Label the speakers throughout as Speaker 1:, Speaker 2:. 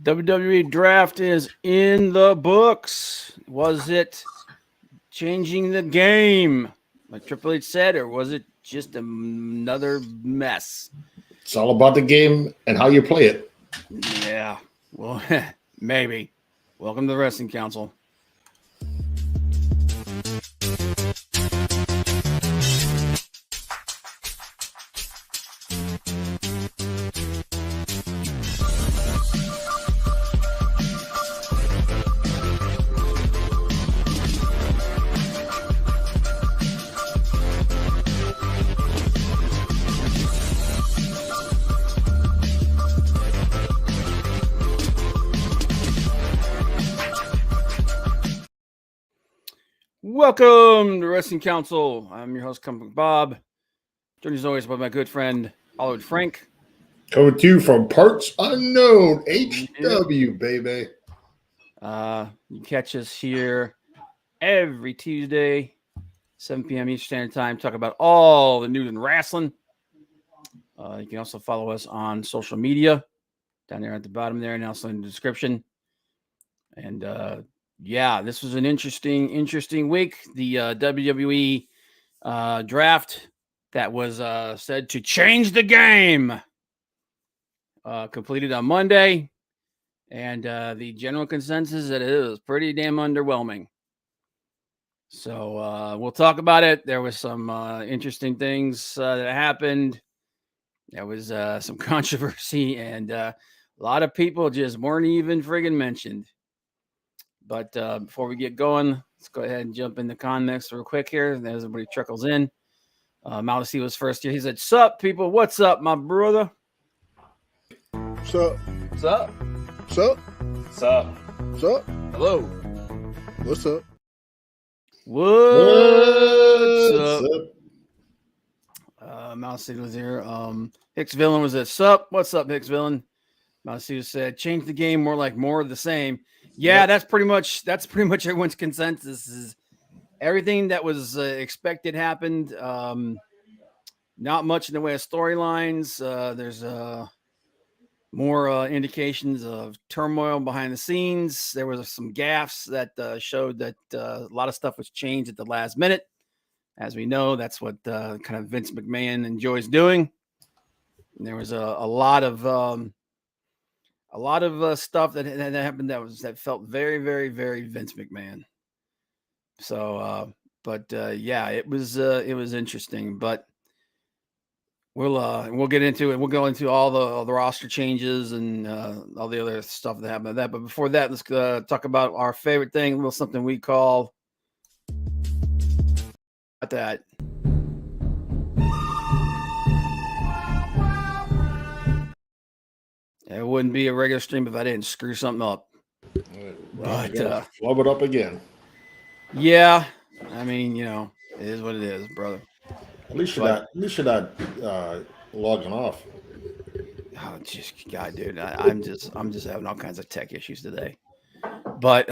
Speaker 1: WWE draft is in the books. Was it changing the game, like Triple H said, or was it just another mess?
Speaker 2: It's all about the game and how you play it.
Speaker 1: Yeah, well, maybe. Welcome to the Wrestling Council. Welcome to Wrestling Council. I'm your host, Comic Bob. Joined as always by my good friend, Hollywood Frank.
Speaker 2: Coming to you from Parts Unknown, HW, baby.
Speaker 1: You catch us here every Tuesday, 7 p.m. Eastern Standard Time. Talk about all the news in wrestling. You can also follow us on social media down there at the bottom there and also in the description. And yeah, this was an interesting week. The WWE draft that was said to change the game completed on Monday. And the general consensus is that it was pretty damn underwhelming. So we'll talk about it. There was some interesting things that happened. There was some controversy, and a lot of people just weren't even friggin' mentioned. But before we get going, let's go ahead and jump into comments real quick here. As everybody trickles in. Malachi was first here. He said, "Sup, people? What's up, my brother?
Speaker 3: Sup?
Speaker 4: Sup?
Speaker 3: Sup?
Speaker 4: Sup?
Speaker 3: Sup?
Speaker 4: Hello.
Speaker 3: What's up?
Speaker 1: What's up?" Malachi was here. Hicks Villain was at "Sup? What's up, Hicks Villain?" Malachi said, "Change the game more like more of the same." Yeah, yep. That's pretty much everyone's consensus. Is everything that was expected happened. Not much in the way of storylines. There's more indications of turmoil behind the scenes. There was some gaffes that showed that a lot of stuff was changed at the last minute. As we know, that's what kind of Vince McMahon enjoys doing. And there was a lot of stuff that happened that felt very, very, very Vince McMahon. So, yeah, it was interesting. But we'll get into it. We'll go into all the roster changes and all the other stuff that happened with that. But before that, let's talk about our favorite thing, a little something we call that. It wouldn't be a regular stream if I didn't screw something up.
Speaker 2: But flub it up again.
Speaker 1: Yeah, I mean, it is what it is, brother.
Speaker 2: At least you're not logging off.
Speaker 1: Oh, just God, dude, I'm just having all kinds of tech issues today. But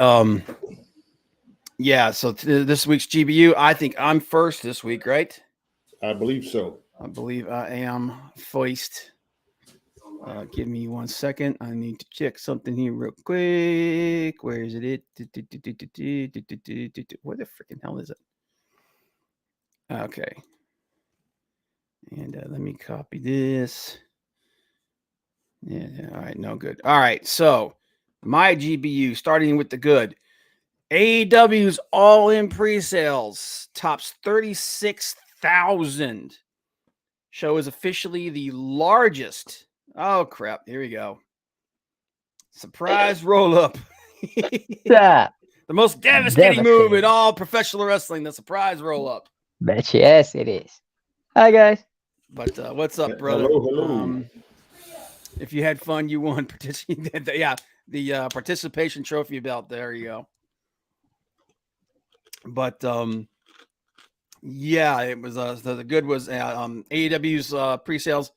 Speaker 1: yeah. So this week's GBU, I think I'm first this week, right?
Speaker 2: I believe so.
Speaker 1: I believe I am first. Give me 1 second. I need to check something here real quick. Where is it? Where the freaking hell is it? Okay. And let me copy this. Yeah. All right. No good. All right. So my GBU, starting with the good. AEW's all-in pre-sales tops 36,000. Show is officially the largest. Oh, crap. Here we go. Surprise roll-up.
Speaker 5: The
Speaker 1: most devastating move in all professional wrestling, the surprise roll-up.
Speaker 5: Bet yes, it is. Hi, guys.
Speaker 1: But what's up, brother?
Speaker 2: Hello.
Speaker 1: If you had fun, you won. The participation trophy belt. There you go. But, yeah, it was the good was AEW's pre-sales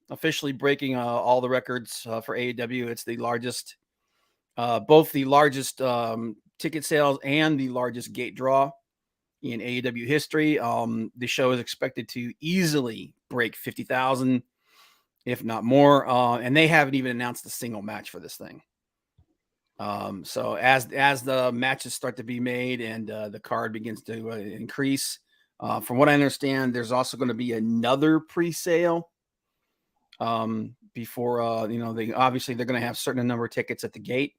Speaker 1: officially breaking all the records for AEW. It's the largest, both the largest ticket sales and the largest gate draw in AEW history. The show is expected to easily break 50,000 if not more. And they haven't even announced a single match for this thing. So as the matches start to be made and the card begins to increase, from what I understand, there's also going to be another pre-sale. Before they're going to have a certain number of tickets at the gate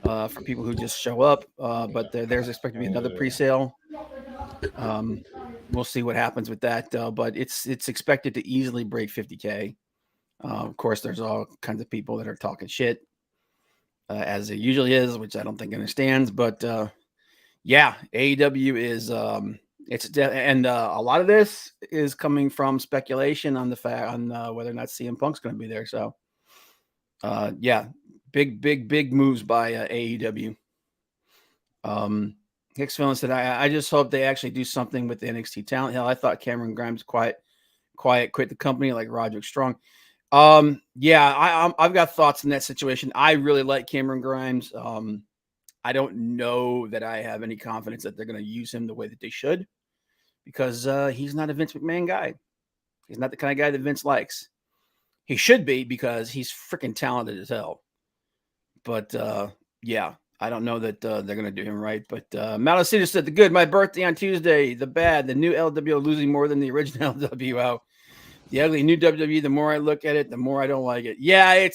Speaker 1: for people who just show up. But there's expected to be another pre-sale. We'll see what happens with that. But it's expected to easily break 50K. Of course, there's all kinds of people that are talking shit. As it usually is, which I don't think understands, but yeah, AEW is and a lot of this is coming from speculation on the fact on whether or not CM Punk's going to be there. So, yeah, big moves by AEW. Hicks Villain said, I just hope they actually do something with the NXT talent. Hell, I thought Cameron Grimes quiet quit the company like Roderick Strong. Yeah, I've got thoughts in that situation. I really like Cameron Grimes. I don't know that I have any confidence that they're going to use him the way that they should, because he's not a Vince McMahon guy. He's not the kind of guy that Vince likes. He should be, because he's freaking talented as hell. But yeah, I don't know that they're going to do him right. But Malicita said, the good, my birthday on Tuesday. The bad, the new LWO losing more than the original LWO. The ugly new WWE, the more I look at it, the more I don't like it. Yeah,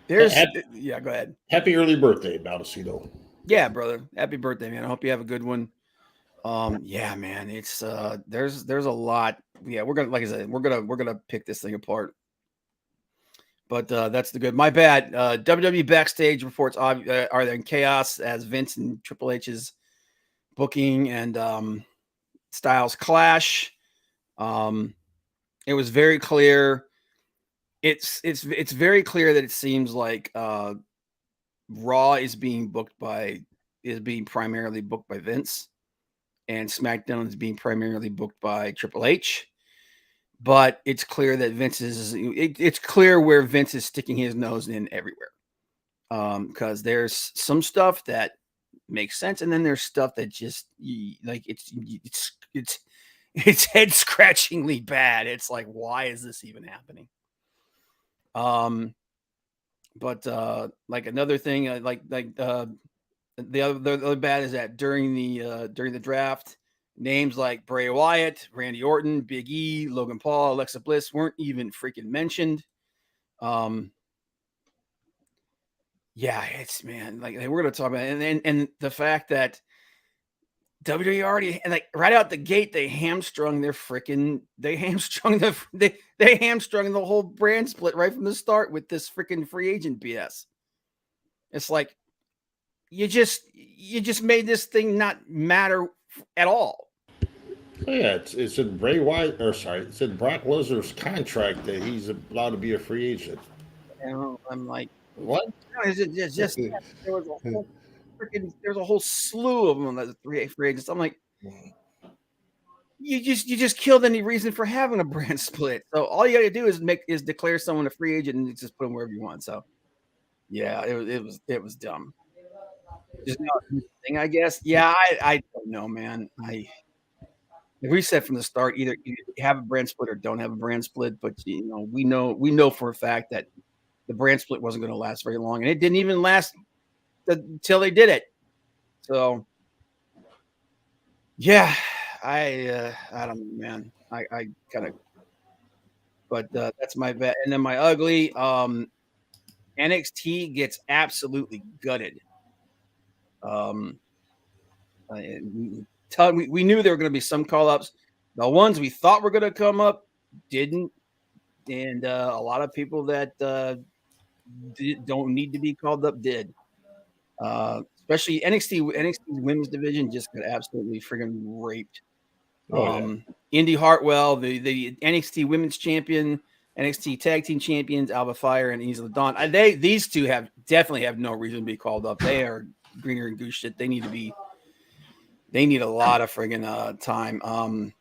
Speaker 1: yeah, go ahead.
Speaker 2: Happy early birthday, Baldacino.
Speaker 1: Yeah, brother. Happy birthday, man. I hope you have a good one. Yeah, man, it's there's a lot. Yeah, we're gonna, like I said, we're gonna pick this thing apart. But that's the good. My bad. WWE backstage reports are there in chaos as Vince and Triple H's booking and styles clash. It was very clear. It's very clear that it seems like Raw is being primarily booked by Vince, and SmackDown is being primarily booked by Triple H. But it's clear that it's clear where Vince is sticking his nose in everywhere. Because there's some stuff that makes sense, and then there's stuff that just like it's head scratchingly bad. It's like, why is this even happening? But like another thing, the other bad is that during the draft, names like Bray Wyatt, Randy Orton, Big E, Logan Paul, Alexa Bliss weren't even freaking mentioned. Yeah, it's, man, like we're gonna talk about it. And the fact that WWE already, and like right out the gate, they hamstrung the whole brand split right from the start with this freaking free agent BS. It's like you just made this thing not matter at all.
Speaker 2: Oh, yeah, it's in Bray Wyatt, it's in Brock Lesnar's contract that he's allowed to be a free agent.
Speaker 1: I'm like,
Speaker 2: what?
Speaker 1: It's just there's a whole slew of them that free agents. I'm like, you just killed any reason for having a brand split. So all you got to do is declare someone a free agent and just put them wherever you want. So yeah, it was dumb. Just not a thing, I guess. Yeah, I don't know, man. We said from the start, either you have a brand split or don't have a brand split. But we know for a fact that the brand split wasn't going to last very long, and it didn't even last until they did it. So yeah, I don't know, man. I kind of, but that's my bet. And then my ugly, NXT gets absolutely gutted. We knew there were going to be some call ups. The ones we thought were going to come up didn't, and a lot of people that don't need to be called up did. Especially NXT's women's division just got absolutely friggin' raped. Indy Hartwell, the NXT women's champion, NXT tag team champions, Alba Fire and Isla Dawn. These two definitely have no reason to be called up. They are greener and goose shit. They need a lot of friggin' time.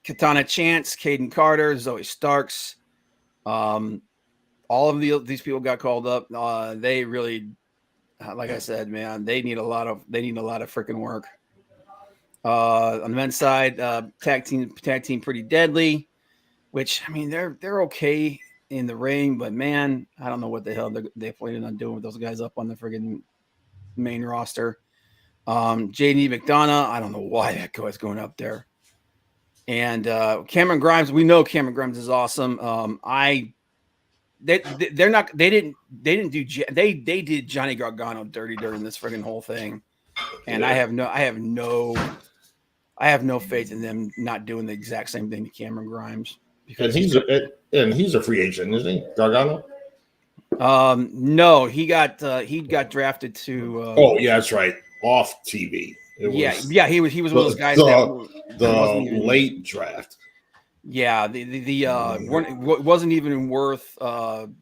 Speaker 1: Katana Chance, Caden Carter, Zoe Starks. All of these people got called up. They really, like I said, man, they need a lot of freaking work. On the men's side, tag team Pretty Deadly, which I mean they're okay in the ring, but man, I don't know what the hell they're planning on doing with those guys up on the friggin' main roster. JD McDonough, I don't know why that guy's going up there. And Cameron Grimes, we know Cameron Grimes is awesome. They did Johnny Gargano dirty during this friggin' whole thing, and I have no faith in them not doing the exact same thing to Cameron Grimes
Speaker 2: And
Speaker 1: because
Speaker 2: he's a free agent, isn't he, Gargano?
Speaker 1: No, he got drafted to.
Speaker 2: Oh yeah, that's right, off TV.
Speaker 1: He was one of those guys that
Speaker 2: the
Speaker 1: even,
Speaker 2: late draft.
Speaker 1: Yeah, wasn't even worth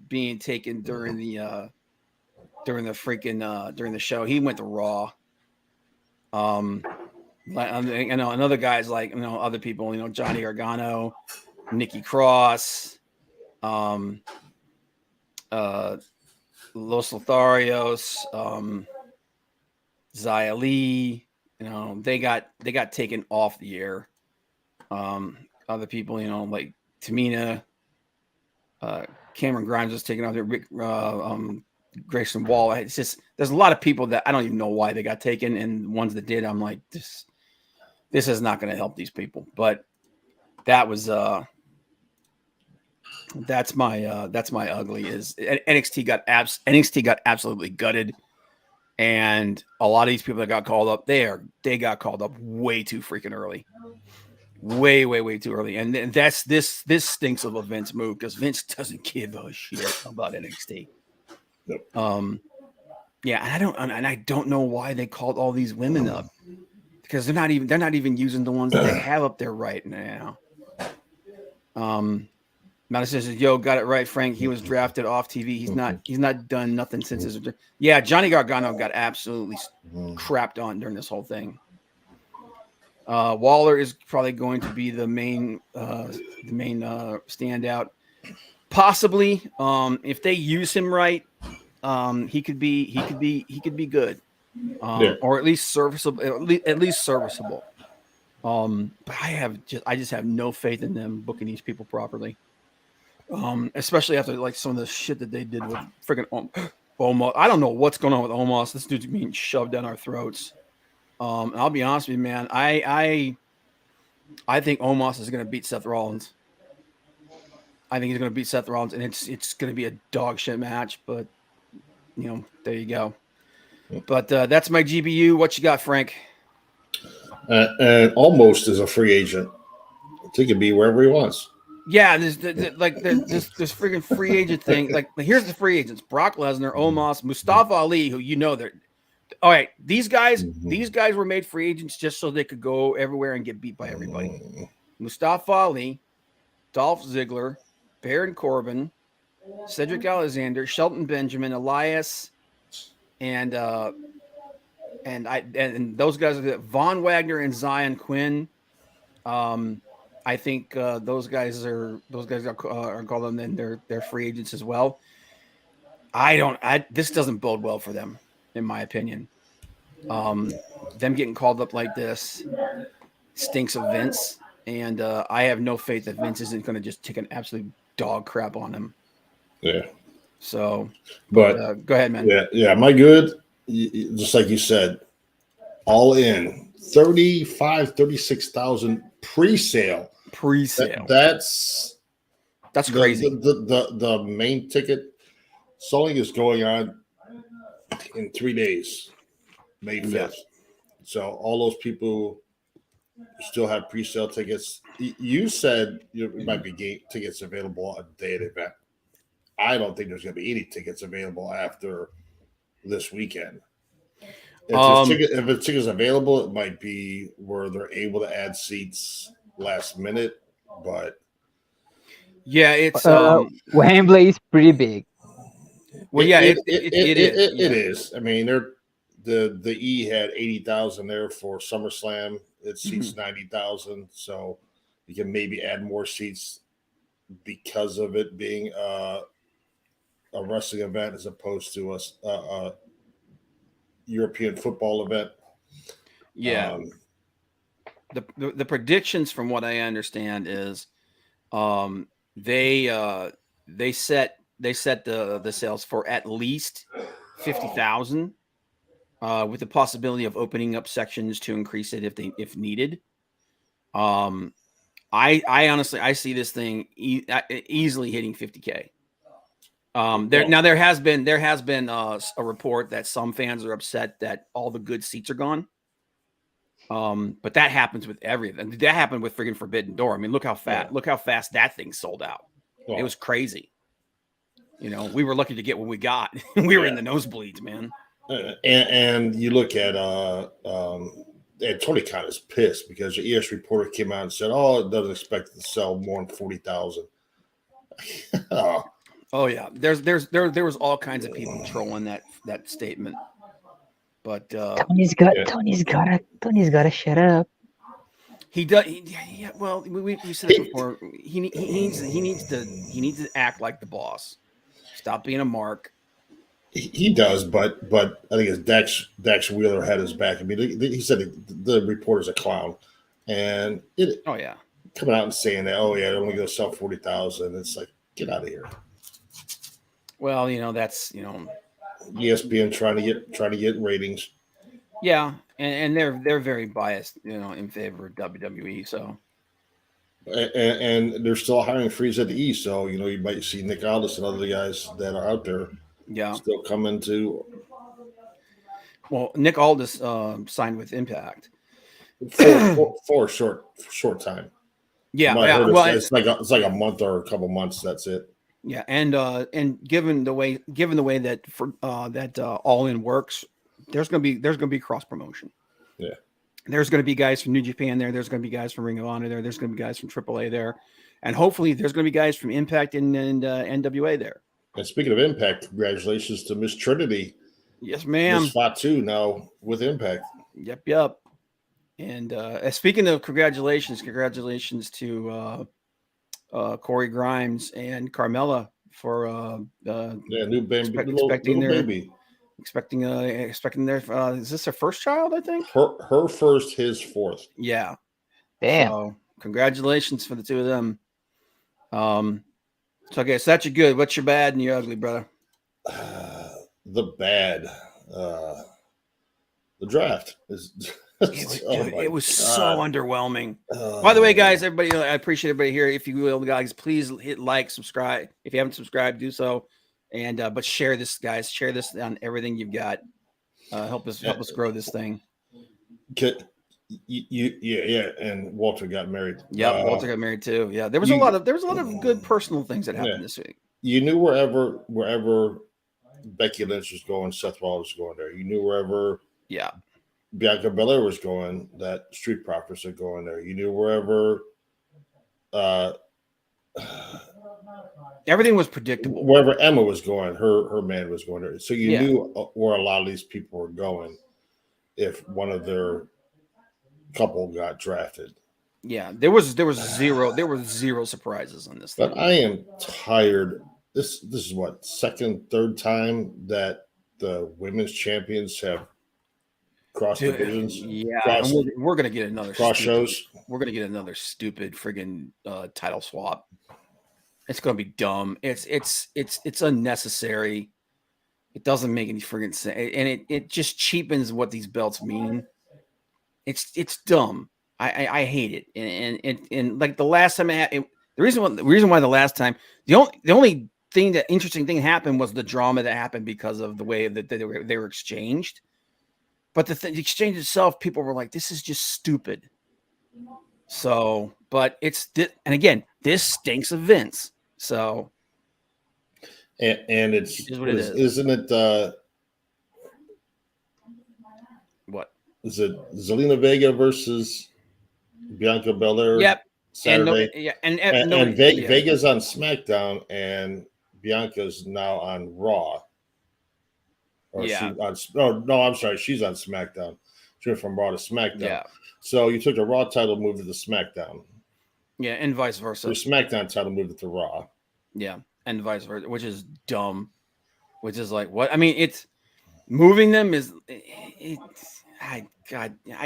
Speaker 1: being taken during the show. He went to Raw. Another guys like other people, Johnny Gargano, Nikki Cross, Los Lotharios, Xia Li, they got taken off the air. Other people, like Tamina, Cameron Grimes was taken off there. Grayson Wall. It's just there's a lot of people that I don't even know why they got taken, and ones that did, I'm like, this is not going to help these people. But that was that's my ugly is NXT got absolutely gutted, and a lot of these people that got called up, they got called up way too freaking early. Way too early, and that's this stinks of a Vince move because Vince doesn't give a shit about NXT.
Speaker 2: Yep.
Speaker 1: Yeah, and I don't know why they called all these women up because they're not even using the ones that they have up there right now. Madison says, "Yo, got it right, Frank. He was drafted off TV. He's not done nothing since his." Yeah, Johnny Gargano got absolutely crapped on during this whole thing. Waller is probably going to be the main standout. Possibly, if they use him right, he could be good, or at least serviceable. At least serviceable. But I just have no faith in them booking these people properly. Especially after like some of the shit that they did with freaking Omos. I don't know what's going on with Omos. This dude's being shoved down our throats. And I'll be honest with you, man. I think Omos is going to beat Seth Rollins. I think he's going to beat Seth Rollins, and it's going to be a dog shit match. But there you go. But that's my GBU. What you got, Frank?
Speaker 2: And almost is a free agent. He can be wherever he wants.
Speaker 1: Yeah, this freaking free agent thing. Like here's the free agents: Brock Lesnar, Omos, Mustafa Ali, who they're. All right, these guys were made free agents just so they could go everywhere and get beat by everybody. Mustafa Ali, Dolph Ziggler, Baron Corbin, Cedric Alexander, Shelton Benjamin, Elias, and those guys are Von Wagner and Zion Quinn. I think those guys are called them, and they're free agents as well. This doesn't bode well for them, in my opinion. Them getting called up like this stinks of Vince, and I have no faith that Vince isn't going to just take an absolute dog crap on him.
Speaker 2: Yeah.
Speaker 1: So,
Speaker 2: but
Speaker 1: go ahead, man.
Speaker 2: Yeah. My good, just like you said, all in 36,000 pre-sale. That's crazy. The main ticket selling is going on in 3 days, May 5th. Yeah. So all those people still have pre-sale tickets. You said it might be tickets available a day of the event. I don't think there's going to be any tickets available after this weekend. If a ticket is available, it might be where they're able to add seats last minute. But
Speaker 1: yeah, it's
Speaker 5: Wembley is pretty big.
Speaker 1: Well, it
Speaker 2: is. I mean, the E had 80,000 there for SummerSlam. It seats 90,000, so you can maybe add more seats because of it being a wrestling event as opposed to a European football event.
Speaker 1: Yeah. The predictions, from what I understand, is They set the sales for at least 50,000, with the possibility of opening up sections to increase it if needed. I honestly I see this thing easily hitting 50K. There has been a report that some fans are upset that all the good seats are gone. But that happens with everything. That happened with friggin' Forbidden Door. I mean, look how fast that thing sold out. Well, it was crazy. We were lucky to get what we got. We were in the nosebleeds, man.
Speaker 2: And you look at and Tony Khan is pissed because the ES reporter came out and said, "Oh, it doesn't expect it to sell more than 40,000."
Speaker 1: Oh yeah, there was all kinds of people trolling that statement. But
Speaker 5: Tony's gotta shut up.
Speaker 1: He does. Well, we said it before. He needs to act like the boss. Stop being a mark.
Speaker 2: He does, but I think it's Dax Wheeler had his back. I mean, he said the reporter's a clown, and coming out and saying that, oh yeah, it only goes sell 40,000. It's like, get out of here.
Speaker 1: Well, that's
Speaker 2: ESPN trying to get ratings.
Speaker 1: Yeah, and they're very biased, in favor of WWE. So,
Speaker 2: and they're still hiring freeze at the East. So you might see Nick Aldis and other guys that are out there.
Speaker 1: Yeah,
Speaker 2: still coming to.
Speaker 1: Well, Nick Aldis signed with Impact
Speaker 2: for a short time.
Speaker 1: Yeah,
Speaker 2: it's like a month or a couple months. That's it.
Speaker 1: Yeah, and given the way that All In works, there's gonna be cross promotion.
Speaker 2: Yeah,
Speaker 1: there's gonna be guys from New Japan there. There's gonna be guys from Ring of Honor there. There's gonna be guys from AAA there, and hopefully there's gonna be guys from Impact and NWA there.
Speaker 2: And speaking of Impact, congratulations to Miss Trinity.
Speaker 1: Yes, ma'am.
Speaker 2: Miss Fatu now with Impact.
Speaker 1: Yep. And speaking of congratulations to Corey Grimes and Carmella for
Speaker 2: new baby.
Speaker 1: Expecting their is this their first child? I think
Speaker 2: her first, his fourth.
Speaker 1: Yeah,
Speaker 5: damn.
Speaker 1: So, congratulations for the two of them. So that's your good. What's your bad and your ugly, brother?
Speaker 2: The bad, the draft is.
Speaker 1: It was so underwhelming. By the way, guys, everybody, I appreciate everybody here. If you will, guys, please hit like, subscribe. If you haven't subscribed, do so. And but share this, guys. Share this on everything you've got. Help us grow this thing.
Speaker 2: Yeah. And Walter got married.
Speaker 1: Yeah, Walter got married too. Yeah, there was a lot of good personal things that happened this week.
Speaker 2: You knew wherever Becky Lynch was going, Seth Rollins was going there. You knew wherever Bianca Belair was going, that Street Profits are going there. You knew wherever
Speaker 1: everything was predictable.
Speaker 2: Wherever Emma was going, her man was going there. So you knew where a lot of these people were going if one of their couple got drafted.
Speaker 1: Yeah, there was zero surprises on this thing.
Speaker 2: But I am tired. This is what, second, third time that the women's champions have cross divisions.
Speaker 1: Yeah, we're gonna get another
Speaker 2: cross shows.
Speaker 1: We're gonna get another stupid friggin' title swap. It's gonna be dumb. It's unnecessary. It doesn't make any friggin' sense, and it just cheapens what these belts mean. It's dumb. I hate it. And like the last time the reason why the last time the only thing that interesting thing happened was the drama that happened because of the way that they were exchanged. But the exchange itself, people were like, "This is just stupid." So, but and again, this stinks of Vince. So,
Speaker 2: and it's what it is. Isn't it?
Speaker 1: What
Speaker 2: is it? Zelina Vega versus Bianca Belair.
Speaker 1: Yep.
Speaker 2: Saturday. And Vega's on SmackDown, and Bianca's now on Raw. I'm sorry. She's on SmackDown. She went from Raw to SmackDown.
Speaker 1: Yeah.
Speaker 2: So you took the Raw title, moved it to SmackDown.
Speaker 1: Yeah, and vice versa.
Speaker 2: The SmackDown title moved it to Raw.
Speaker 1: Yeah, and vice versa, which is dumb. Which is like what? I mean, it's moving them is. I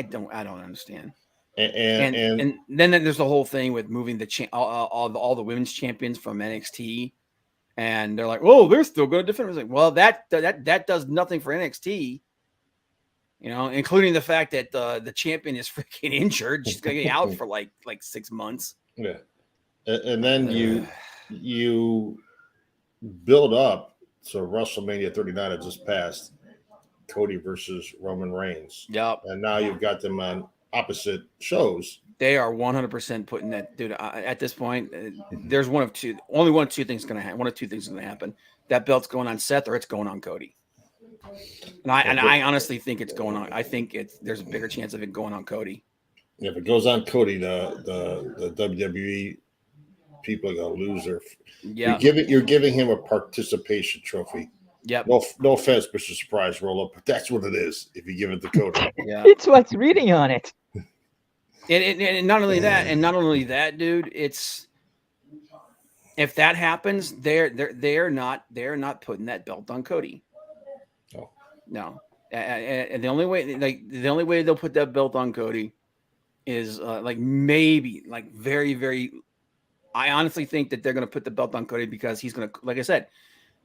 Speaker 1: don't understand. And then there's the whole thing with moving all the women's champions from NXT, and they're like, "Oh, they're still going to defend." It's like, well, that does nothing for NXT, including the fact that the champion is freaking injured. She's going to be out for like 6 months.
Speaker 2: Yeah, and then you build up to WrestleMania 39 that just passed, Cody versus Roman Reigns.
Speaker 1: Yep,
Speaker 2: and now you've got them on opposite shows.
Speaker 1: They are 100% putting that, dude. At this point, there's only one of two things going to happen. One of two things is going to happen. That belt's going on Seth, or it's going on Cody. And I honestly think it's going on. I think there's a bigger chance of it going on Cody.
Speaker 2: If it goes on Cody, the WWE people are going to lose their. Yeah, you're giving him a participation trophy.
Speaker 1: Yep.
Speaker 2: No offense, Mr. Surprise Roll Up, but that's what it is. If you give it to Cody,
Speaker 5: yeah, it's what's reading on it.
Speaker 1: And not only that, dude. It's if that happens, they're not putting that belt on Cody.
Speaker 2: Oh.
Speaker 1: No. And the only way they'll put that belt on Cody is maybe very, very. I honestly think that they're going to put the belt on Cody because he's going to, like I said,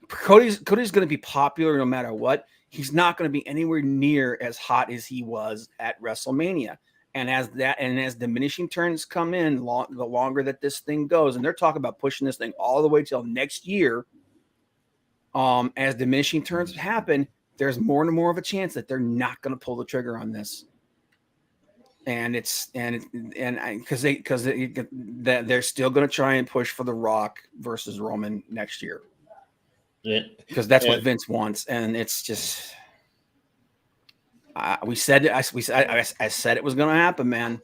Speaker 1: Cody's going to be popular no matter what. He's not going to be anywhere near as hot as he was at WrestleMania. And as diminishing turns come in, the longer that this thing goes, and they're talking about pushing this thing all the way till next year. As diminishing turns happen, there's more and more of a chance that they're not going to pull the trigger on this. And because they're still going to try and push for The Rock versus Roman next year.
Speaker 2: Yeah,
Speaker 1: because that's what Vince wants, and it's just. I said it was going to happen, man.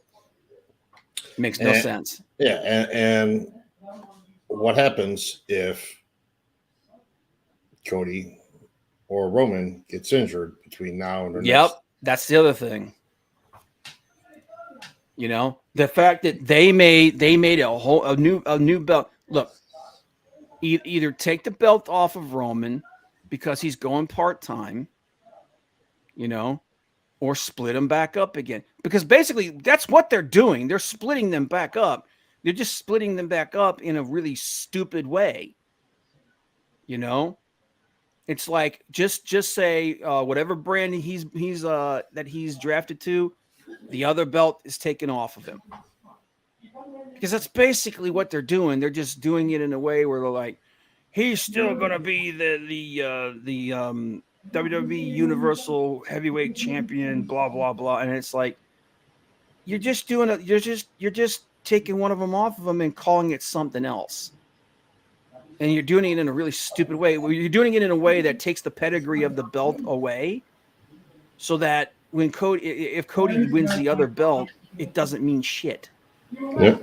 Speaker 1: It makes no sense.
Speaker 2: Yeah, and what happens if Cody or Roman gets injured between now and the next?
Speaker 1: That's the other thing. The fact that they made a new belt. Look, either take the belt off of Roman because he's going part-time, or split them back up again. Because basically that's what they're doing. They're splitting them back up. They're just splitting them back up in a really stupid way. It's like just say whatever brand he's drafted to, the other belt is taken off of him. Because that's basically what they're doing. They're just doing it in a way where they're like, he's still gonna be the WWE Universal Heavyweight Champion, blah blah blah, and it's like you're just taking one of them off of them and calling it something else, and you're doing it in a really stupid way. You're doing it in a way that takes the pedigree of the belt away, so that if Cody wins the other belt, it doesn't mean shit.
Speaker 2: Yep.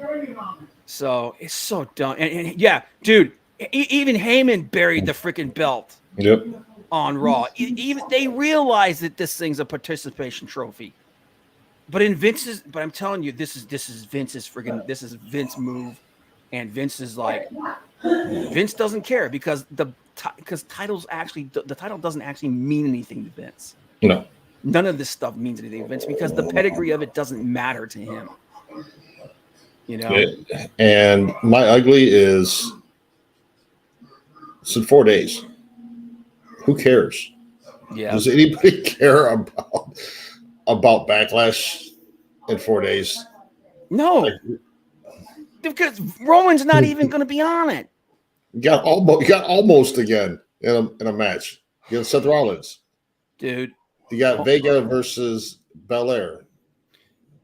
Speaker 1: So it's so dumb, and yeah, dude, even Heyman buried the freaking belt.
Speaker 2: Yep.
Speaker 1: On Raw, even they realize that this thing's a participation trophy, but I'm telling you, this is Vince's freaking. This is Vince move, and Vince is like, Vince doesn't care because the title doesn't actually mean anything to Vince.
Speaker 2: No,
Speaker 1: none of this stuff means anything to Vince because the pedigree of it doesn't matter to him.
Speaker 2: And my ugly is it's in 4 days. Who cares?
Speaker 1: Yeah.
Speaker 2: Does anybody care about Backlash in 4 days?
Speaker 1: No. Because Roman's not even going to be on it.
Speaker 2: You got almost again in a match. You got Seth Rollins.
Speaker 1: Dude.
Speaker 2: You got Vega versus Belair.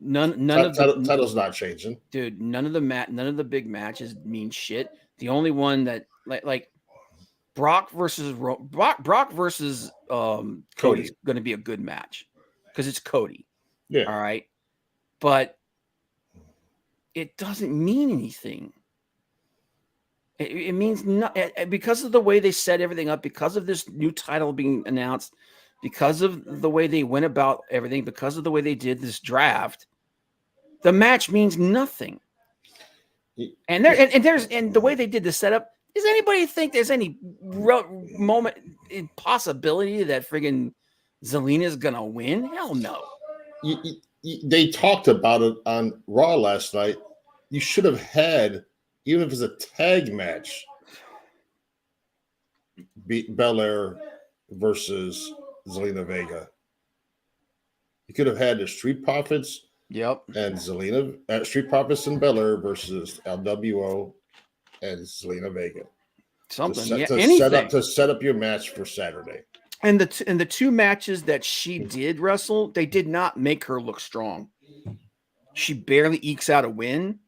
Speaker 2: Title's not changing.
Speaker 1: Dude, none of the big matches mean shit. The only one that like Brock versus Cody's going to be a good match because it's Cody.
Speaker 2: Yeah.
Speaker 1: All right. But it doesn't mean anything. It means nothing because of the way they set everything up, because of this new title being announced, because of the way they went about everything, because of the way they did this draft. The match means nothing. And the way they did the setup. Does anybody think there's any moment in possibility that friggin' Zelina's gonna win? Hell no.
Speaker 2: they talked about it on Raw last night. You should have had, even if it's a tag match, Belair versus Zelina Vega. You could have had the Street Profits.
Speaker 1: Yep.
Speaker 2: And Zelina, Street Profits and Belair versus LWO and Zelina Vega.
Speaker 1: Something,
Speaker 2: to set up your match for Saturday.
Speaker 1: And the two matches that she did wrestle, they did not make her look strong. She barely ekes out a win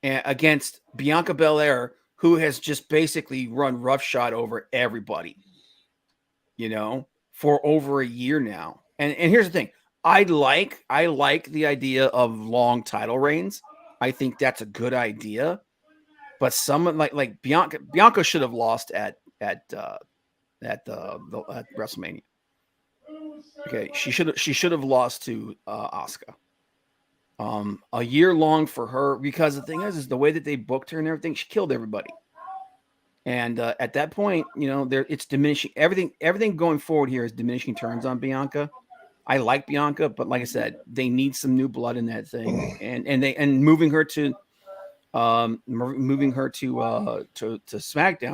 Speaker 1: against Bianca Belair, who has just basically run roughshod over everybody, for over a year now. And here's the thing. I like the idea of long title reigns. I think that's a good idea. But someone like Bianca should have lost at WrestleMania. Okay, she should have lost to Asuka. A year long for her, because the thing is the way that they booked her and everything, she killed everybody. And at that point, it's diminishing. Everything going forward here is diminishing turns on Bianca. I like Bianca, but like I said, they need some new blood in that thing, and moving her to SmackDown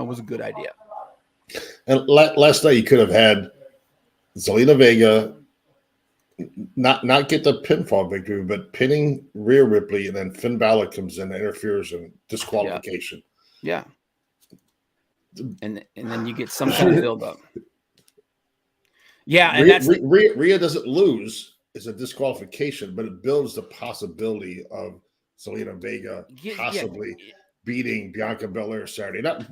Speaker 1: was a good idea.
Speaker 2: And last night you could have had Zelina Vega not get the pinfall victory, but pinning Rhea Ripley, and then Finn Balor comes in, interferes, and disqualification.
Speaker 1: Yeah. And then you get some kind of build up. Yeah, and
Speaker 2: Rhea doesn't lose; it's a disqualification, but it builds the possibility of Zelina Vega possibly beating Bianca Belair Saturday. Nothing.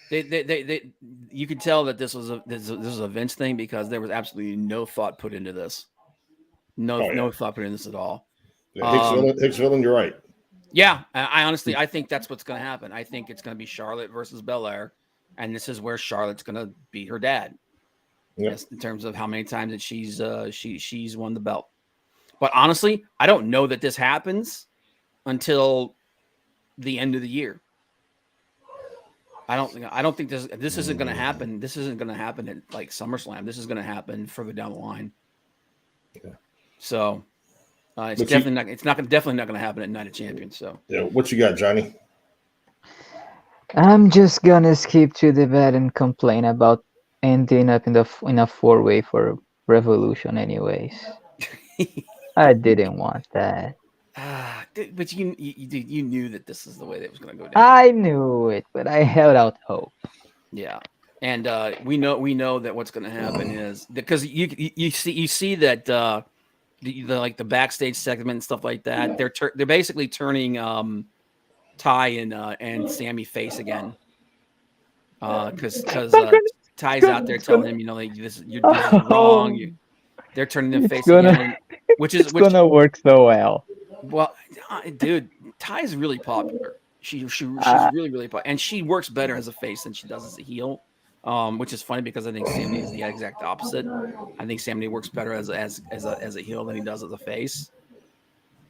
Speaker 1: They you could tell that this was a Vince thing, because there was absolutely no thought put into this. No thought put into this at all.
Speaker 2: Yeah, Hicks Villain, you're right.
Speaker 1: Yeah, I honestly think that's what's going to happen. I think it's going to be Charlotte versus Belair, and this is where Charlotte's going to beat her dad.
Speaker 2: Yep.
Speaker 1: Yes, in terms of how many times that she's won the belt. But honestly, I don't know that this happens until the end of the year. I don't think this isn't going to happen. This isn't going to happen at like SummerSlam. This is going to happen further down the line.
Speaker 2: Yeah.
Speaker 1: So it's definitely not going to happen at Night of Champions. So
Speaker 2: yeah, what you got, Johnny?
Speaker 5: I'm just gonna skip to the bed and complain about ending up in a 4-way for Revolution, anyways. I didn't want that.
Speaker 1: But you knew that this is the way that it was going to go down.
Speaker 5: I knew it, but I held out hope.
Speaker 1: Yeah, and we know that what's going to happen is because you see that the backstage segment and stuff like that, they're basically turning Ty and Sammy face again, because Ty's out there telling him, this is wrong. They're turning them face again, which is
Speaker 5: gonna work so well.
Speaker 1: Well, dude, Ty's really popular. She's really, really popular, and she works better as a face than she does as a heel, which is funny because I think Sammy is the exact opposite. I think Sammy works better as a heel than he does as a face.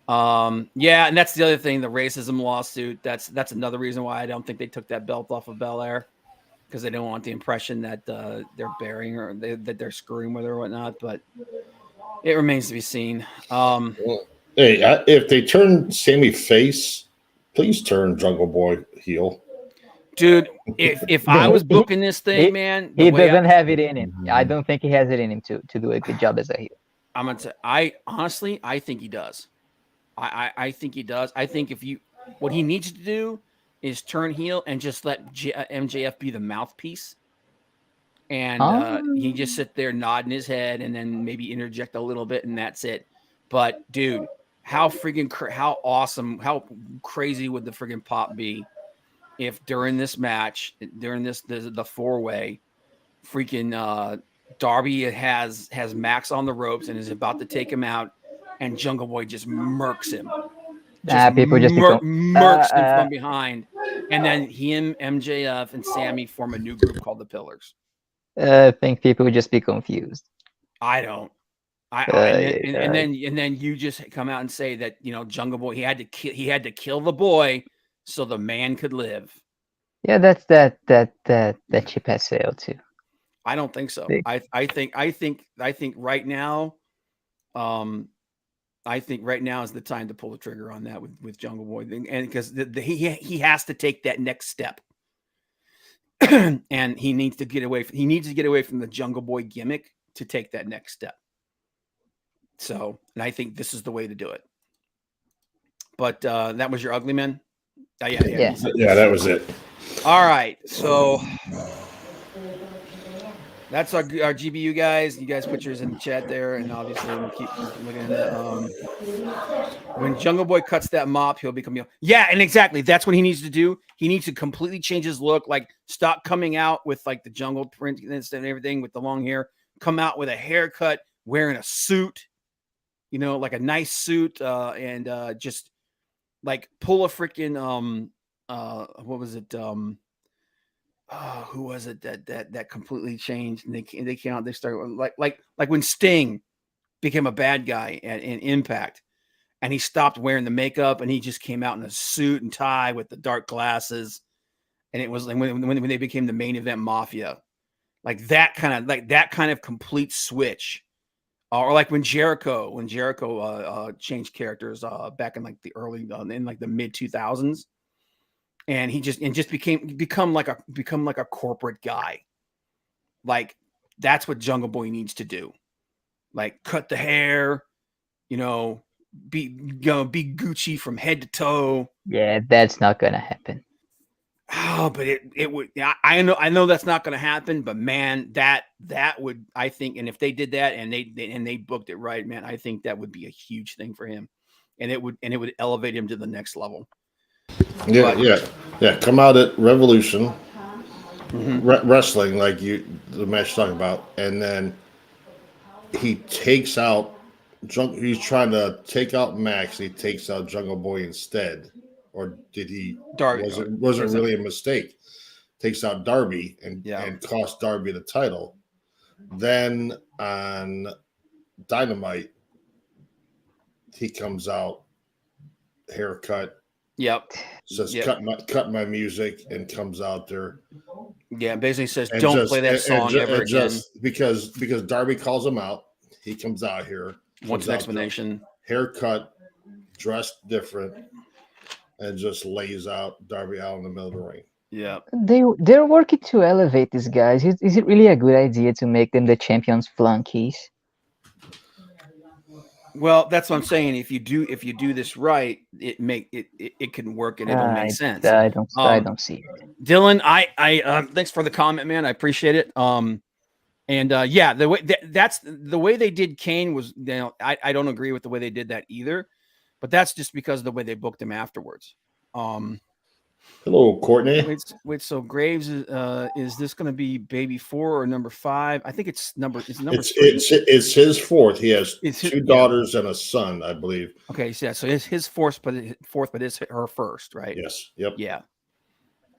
Speaker 1: Yeah, and that's the other thing, the racism lawsuit. That's another reason why I don't think they took that belt off of Belair, because they don't want the impression that they're burying her, that they're screwing with her or whatnot. But it remains to be seen.
Speaker 2: Hey, if they turn Sammy face, please turn Jungle Boy heel.
Speaker 1: Dude, if I was booking this thing, man,
Speaker 5: he doesn't have it in him. I don't think he has it in him to do a good job as a heel. I'm gonna say,
Speaker 1: I think he does. I think he does. I think what he needs to do is turn heel and just let MJF be the mouthpiece, and he just sit there nodding his head and then maybe interject a little bit, and that's it. But dude, how awesome, how crazy would the friggin' pop be if during this match, during the 4-way, freaking Darby has Max on the ropes and is about to take him out, and Jungle Boy just murks him.
Speaker 5: People just
Speaker 1: murks him from behind, and then him, MJF, and Sammy form a new group called the Pillars.
Speaker 5: I think people would just be confused.
Speaker 1: I don't. And then you just come out and say that Jungle Boy he had to kill the boy so the man could live.
Speaker 5: Yeah, that's that ship has sailed too.
Speaker 1: I don't think so. I think right now I think right now is the time to pull the trigger on that with Jungle Boy, and because he has to take that next step, and he needs to get away. He needs to get away from the Jungle Boy gimmick to take that next step. So, and I think this is the way to do it. But that was your ugly man. Yeah,
Speaker 2: that was it.
Speaker 1: All right, so that's our GBU guys. You guys put yours in the chat there, and obviously we'll keep looking at it. When Jungle Boy cuts that mop, he'll become yeah, and exactly that's what he needs to do. He needs to completely change his look, like stop coming out with like the jungle print and everything with the long hair. Come out with a haircut, wearing a suit, like a nice suit, and just like pull a freaking what was it? Who was it that completely changed? And they came out. They started like when Sting became a bad guy in Impact, and he stopped wearing the makeup, and he just came out in a suit and tie with the dark glasses, and it was like when they became the main event Mafia, like that kind of complete switch. Or like when Jericho changed characters back in like the early in like the mid 2000s, and he just become like a corporate guy. Like that's what Jungle Boy needs to do. Like cut the hair, be Gucci from head to toe.
Speaker 5: Yeah, that's not gonna happen.
Speaker 1: Oh, but it would. I know that's not going to happen. But man, that would, I think, and if they did that and they booked it right, man, I think that would be a huge thing for him, and it would elevate him to the next level.
Speaker 2: Yeah. Come out at Revolution, wrestling like the match you're talking about, and then he takes out. He's trying to take out Max. He takes out Jungle Boy instead. Or did he?
Speaker 1: Darby
Speaker 2: was it really a mistake? Takes out Darby and cost Darby the title. Then on Dynamite, he comes out, haircut.
Speaker 1: Yep.
Speaker 2: Says cut my music and comes out there.
Speaker 1: Yeah, basically says don't play that song ever again.
Speaker 2: Because Darby calls him out, he comes out here.
Speaker 1: Wants an explanation.
Speaker 2: Haircut, dressed different. And just lays out Darby out in the middle of the ring.
Speaker 1: Yeah,
Speaker 5: they're working to elevate these guys. Is it really a good idea to make them the champions flunkies?
Speaker 1: Well, that's what I'm saying. If you do this right, it can work and it'll make sense.
Speaker 5: I don't see it.
Speaker 1: Dylan, I thanks for the comment, man. I appreciate it. The way that's the way they did Kane was. I don't agree with the way they did that either. But that's just because of the way they booked him afterwards.
Speaker 2: Hello, Courtney.
Speaker 1: Wait. So Graves is this going to be baby 4 or number 5? I think it's number.
Speaker 2: It's his fourth. He has two daughters and a son, I believe.
Speaker 1: Okay, so it's his fourth, but it's her first, right?
Speaker 2: Yes. Yep.
Speaker 1: Yeah.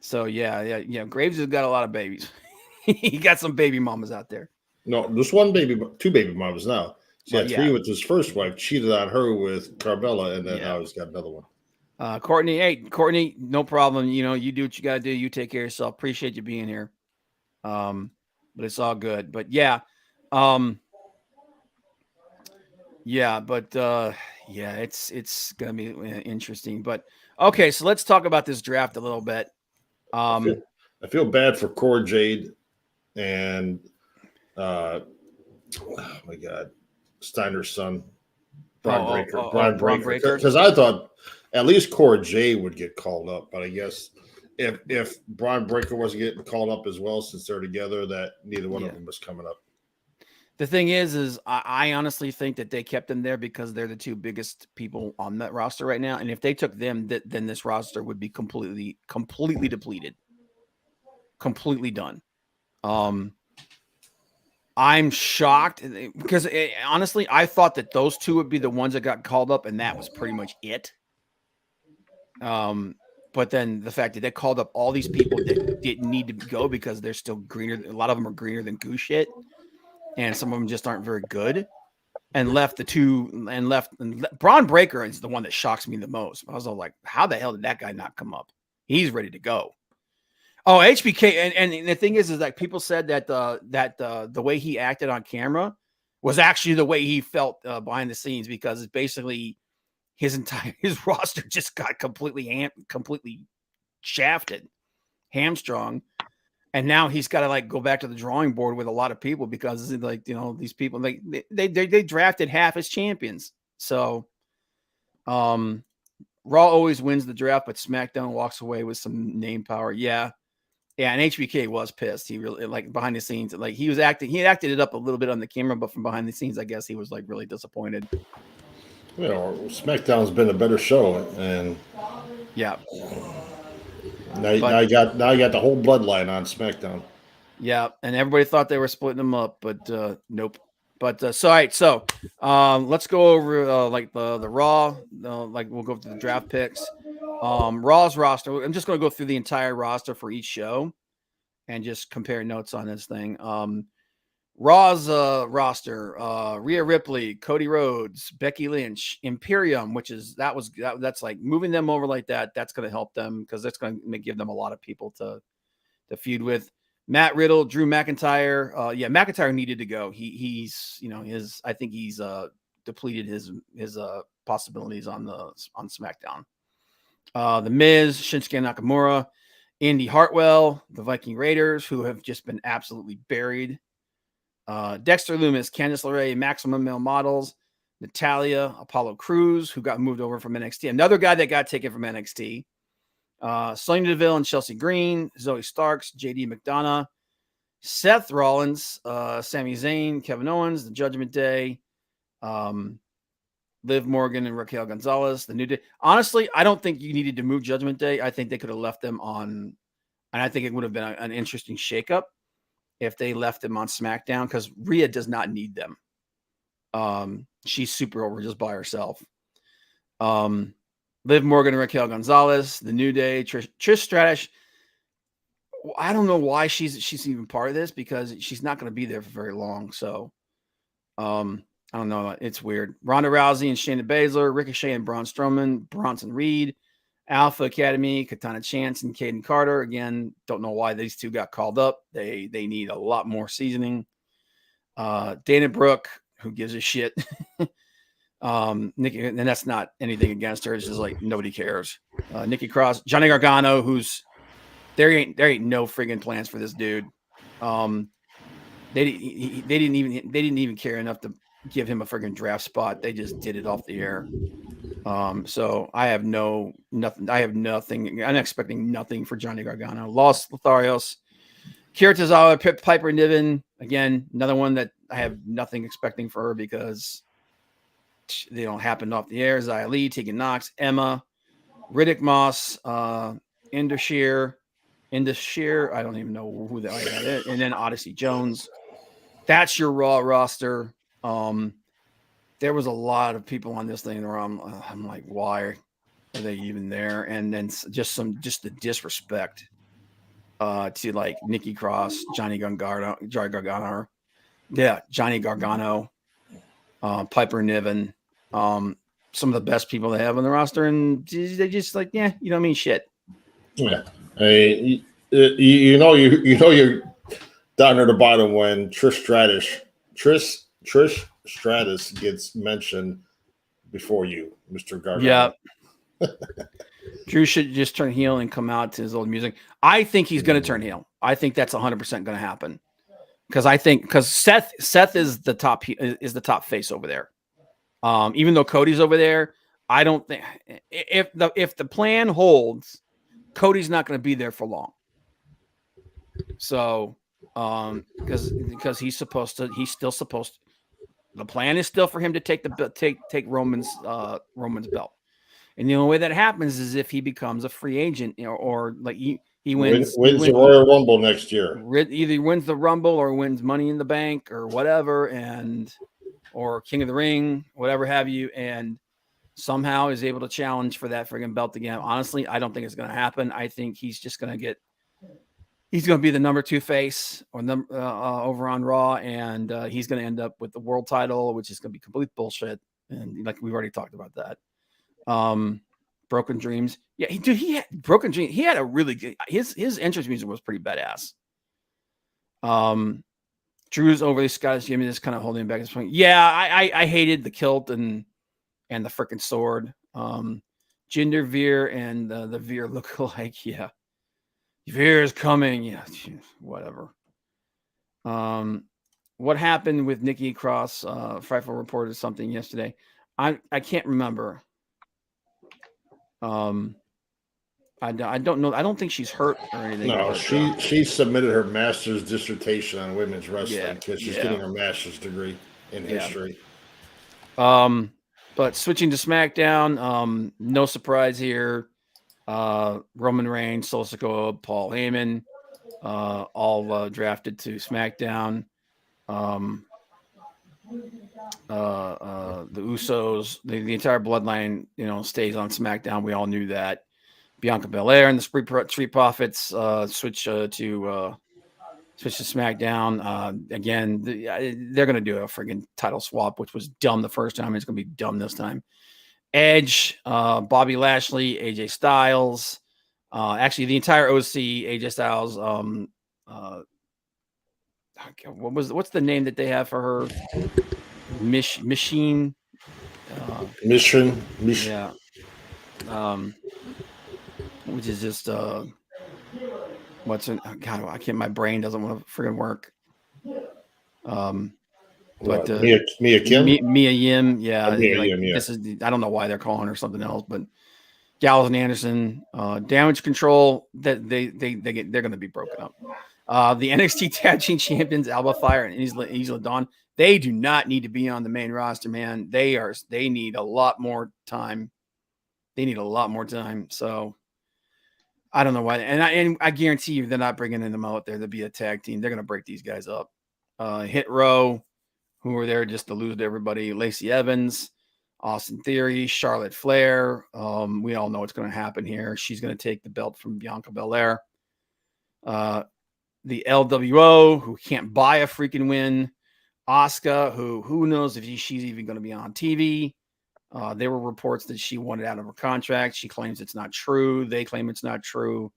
Speaker 1: So yeah. Graves has got a lot of babies. He got some baby mamas out there.
Speaker 2: No, there's two baby mamas now. He had 3 with his first wife, cheated on her with Carmella, and then now he's got another one.
Speaker 1: Courtney, no problem. You do what you got to do. You take care of yourself. Appreciate you being here. But it's all good. But it's gonna be interesting. But okay, so let's talk about this draft a little bit.
Speaker 2: I feel bad for Cora Jade and oh my God. Steiner's son, Brian Breaker. Because I thought at least Cora Jade would get called up, but I guess if Brian Breaker wasn't getting called up as well, since they're together, that neither one of them was coming up.
Speaker 1: The thing is I honestly think that they kept them there because they're the two biggest people on that roster right now, and if they took them, then this roster would be completely depleted, completely done. I'm shocked because honestly, I thought that those two would be the ones that got called up, and that was pretty much it. But then the fact that they called up all these people that didn't need to go because they're still greener. A lot of them are greener than goose shit, and some of them just aren't very good. And left Braun Breaker is the one that shocks me the most. I was all like, how the hell did that guy not come up? He's ready to go. Oh, HBK, and the thing is like people said that the way he acted on camera was actually the way he felt behind the scenes, because it's basically his roster just got completely shafted, hamstrung. And now he's got to like go back to the drawing board with a lot of people, because like, you know, these people, like they drafted half his champions. So, Raw always wins the draft, but SmackDown walks away with some name power. Yeah. And HBK was pissed. He really, like, behind the scenes, like he acted it up a little bit on the camera, but from behind the scenes, I guess he was like really disappointed.
Speaker 2: You know, SmackDown's been a better show, and
Speaker 1: yeah.
Speaker 2: Now you got the whole bloodline on SmackDown.
Speaker 1: Yeah, and everybody thought they were splitting them up, but nope. But so all right, so let's go over like the Raw. Like we'll go through the draft picks. Raw's roster. I'm just going to go through the entire roster for each show and just compare notes on this thing. Raw's roster: Rhea Ripley, Cody Rhodes, Becky Lynch, Imperium, which is that's like moving them over like that. That's going to help them, because that's going to give them a lot of people to feud with. Matt Riddle, Drew McIntyre. McIntyre needed to go. He's you know I think he's depleted his possibilities on SmackDown. The Miz, Shinsuke Nakamura, Indy Hartwell, the Viking Raiders, who have just been absolutely buried. Dexter Lumis, Candice LeRae, Maximum Male Models, Natalia, Apollo Crews, who got moved over from NXT. Another guy that got taken from NXT. Sonya Deville and Chelsea Green, Zoe Starks, JD McDonough, Seth Rollins, Sami Zayn, Kevin Owens, The Judgment Day, Liv Morgan and Raquel Gonzalez, The New Day. Honestly, I don't think you needed to move Judgment Day. I think they could have left them on, and I think it would have been an interesting shakeup if they left them on SmackDown, because Rhea does not need them. She's super over just by herself. Liv Morgan and Raquel Gonzalez, The New Day, Trish Stratus. I don't know why she's even part of this, because she's not going to be there for very long. So, I don't know. It's weird. Ronda Rousey and Shayna Baszler, Ricochet and Braun Strowman, Bronson Reed, Alpha Academy, Katana Chance and Caden Carter. Again, don't know why these two got called up. They need a lot more seasoning. Dana Brooke, who gives a shit. Nikki, and that's not anything against her. It's just like nobody cares. Nikki Cross, Johnny Gargano, who's there ain't no friggin' plans for this dude. They didn't even care enough to give him a friggin' draft spot. They just did it off the air. So I have nothing. I'm expecting nothing for Johnny Gargano. Los Lotharios, Kira Tozawa, Piper Niven. Again, another one that I have nothing expecting for her, because they don't happen off the air. Xia Li, Tegan Knox, Emma, Riddick Moss, Indashir. I don't even know who that is. And then Odyssey Jones. That's your Raw roster. There was a lot of people on this thing where I'm like, why are they even there? And then just the disrespect to like Nikki Cross, Johnny Gargano, Piper Niven, some of the best people they have on the roster, and they just like, yeah, you don't mean shit.
Speaker 2: Yeah, you know you're down at the bottom when Trish Stratus gets mentioned before you, Mr. Gargano.
Speaker 1: Yeah. Drew should just turn heel and come out to his old music. I think he's going to turn heel. I think that's 100% going to happen, because Seth is the top face over there. Even though Cody's over there, I don't think if the plan holds, Cody's not going to be there for long. So, because he's still supposed to. The plan is still for him to take Roman's belt, and the only way that happens is if he becomes a free agent, or like he wins
Speaker 2: the Royal Rumble next year.
Speaker 1: Either wins the Rumble or wins Money in the Bank or whatever, or King of the Ring, whatever have you, and somehow is able to challenge for that friggin' belt again. Honestly, I don't think it's going to happen. I think he's just going to he's going to be the number 2 face or over on Raw, and he's going to end up with the world title, which is going to be complete bullshit. And like we've already talked about that. Broken Dreams. Yeah, he had Broken Dreams. He had a really good, his entrance music was pretty badass. Drew's overly Scottish Jimmy just kind of holding him back. Yeah, I hated the kilt and the freaking sword. Jinder Veer and the Veer look alike. Yeah, Veer is coming. Yeah, whatever. What happened with Nikki Cross? Frightful reported something yesterday. I can't remember. I don't know. I don't think she's hurt or anything.
Speaker 2: No, she submitted her master's dissertation on women's wrestling because she's getting her master's degree in history.
Speaker 1: But switching to SmackDown, no surprise here. Roman Reigns, Solo Sikoa, Paul Heyman, all drafted to SmackDown. The Usos, the entire bloodline, stays on SmackDown. We all knew that. Bianca Belair and the Street Profits switch to SmackDown. Again, they're going to do a friggin' title swap, which was dumb the first time. It's going to be dumb this time. Edge, Bobby Lashley, AJ Styles. Actually, the entire OC, AJ Styles. What's the name that they have for her? Machine.
Speaker 2: Mission.
Speaker 1: Yeah. Which is just what's in God, I can't, my brain doesn't want to friggin' work. But
Speaker 2: Mia Kim?
Speaker 1: Mia Yim, yeah.
Speaker 2: Yim, yeah.
Speaker 1: This is, I don't know why they're calling her something else, but Gallows and Anderson, Damage Control, that they're going to be broken up. The NXT Tag Team Champions, Alba Fire and Isla Dawn, they do not need to be on the main roster, man. They need a lot more time. So I don't know why. And I guarantee you they're not bringing them out there to be a tag team. They're going to break these guys up. Hit Row, who were there just to lose to everybody. Lacey Evans, Austin Theory, Charlotte Flair. We all know what's going to happen here. She's going to take the belt from Bianca Belair. The LWO, who can't buy a freaking win. Asuka, who knows if she's even going to be on TV. There were reports that she wanted out of her contract. She claims it's not true. They claim it's not true.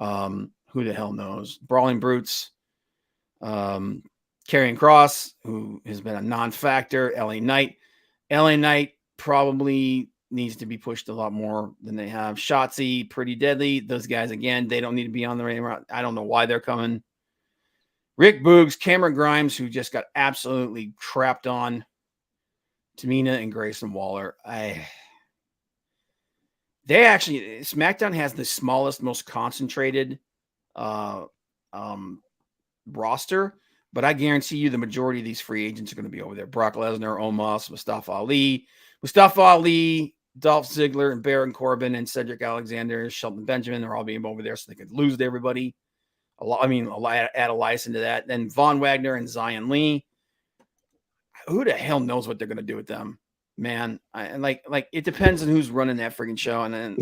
Speaker 1: Who the hell knows? Brawling Brutes. Karrion Kross, who has been a non-factor. LA Knight probably needs to be pushed a lot more than they have. Shotzi, Pretty Deadly. Those guys, again, they don't need to be on the radar. I don't know why they're coming. Rick Boogs, Cameron Grimes, who just got absolutely crapped on. Tamina and Grayson Waller. SmackDown has the smallest, most concentrated roster, but I guarantee you the majority of these free agents are going to be over there. Brock Lesnar, Omos, Mustafa Ali, Dolph Ziggler, and Baron Corbin, and Cedric Alexander, Shelton Benjamin. They're all being over there so they could lose to everybody. Add Elias into that. Then Von Wagner and Zion Lee. Who the hell knows what they're going to do with them, man? It depends on who's running that freaking show. And then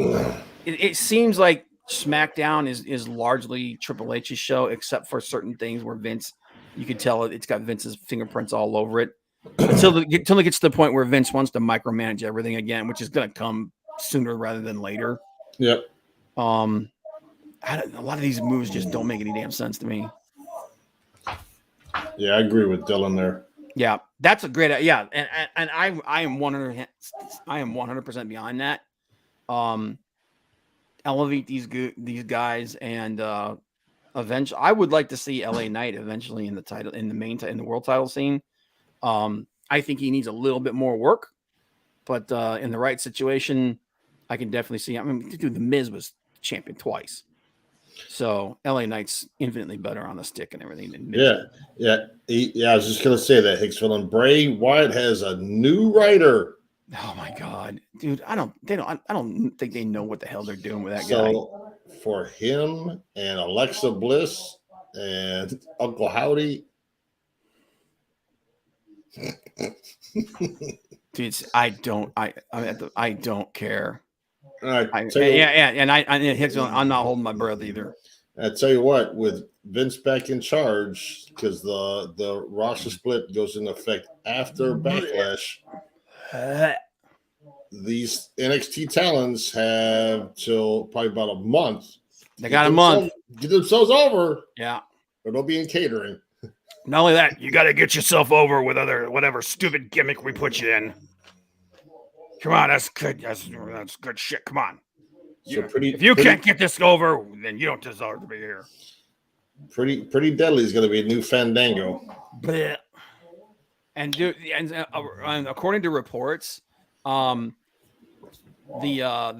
Speaker 1: it seems like SmackDown is largely Triple H's show, except for certain things where Vince, you could tell it's got Vince's fingerprints all over it. Until it gets to the point where Vince wants to micromanage everything again, which is going to come sooner rather than later.
Speaker 2: Yep.
Speaker 1: A lot of these moves just don't make any damn sense to me.
Speaker 2: Yeah, I agree with Dylan there.
Speaker 1: Yeah, that's a great. Yeah, and I am 100% behind that. Elevate these guys, and eventually, I would like to see LA Knight eventually in the world title scene. I think he needs a little bit more work, but in the right situation, I can definitely see. I mean, dude, the Miz was champion twice. So LA Knight's infinitely better on the stick and everything than Miz.
Speaker 2: Yeah. I was just gonna say that Hicksville and Bray Wyatt has a new writer.
Speaker 1: Oh my God, dude! I don't think they know what the hell they're doing with that guy.
Speaker 2: So for him and Alexa Bliss and Uncle Howdy,
Speaker 1: dude, I don't care.
Speaker 2: And
Speaker 1: Hicksville, I'm not holding my breath either.
Speaker 2: I tell you what, with Vince back in charge, because the roster split goes into effect after Backlash, these NXT talents have till probably about a month.
Speaker 1: They got a month.
Speaker 2: Get themselves over.
Speaker 1: Yeah.
Speaker 2: Or they'll be in catering.
Speaker 1: Not only that, you got to get yourself over with whatever stupid gimmick we put you in. Come on, that's good. That's good shit. Come on.
Speaker 2: So
Speaker 1: if you can't get this over, then you don't deserve to be here.
Speaker 2: Pretty Deadly is going to be a new Fandango.
Speaker 1: Blech. And according to reports, the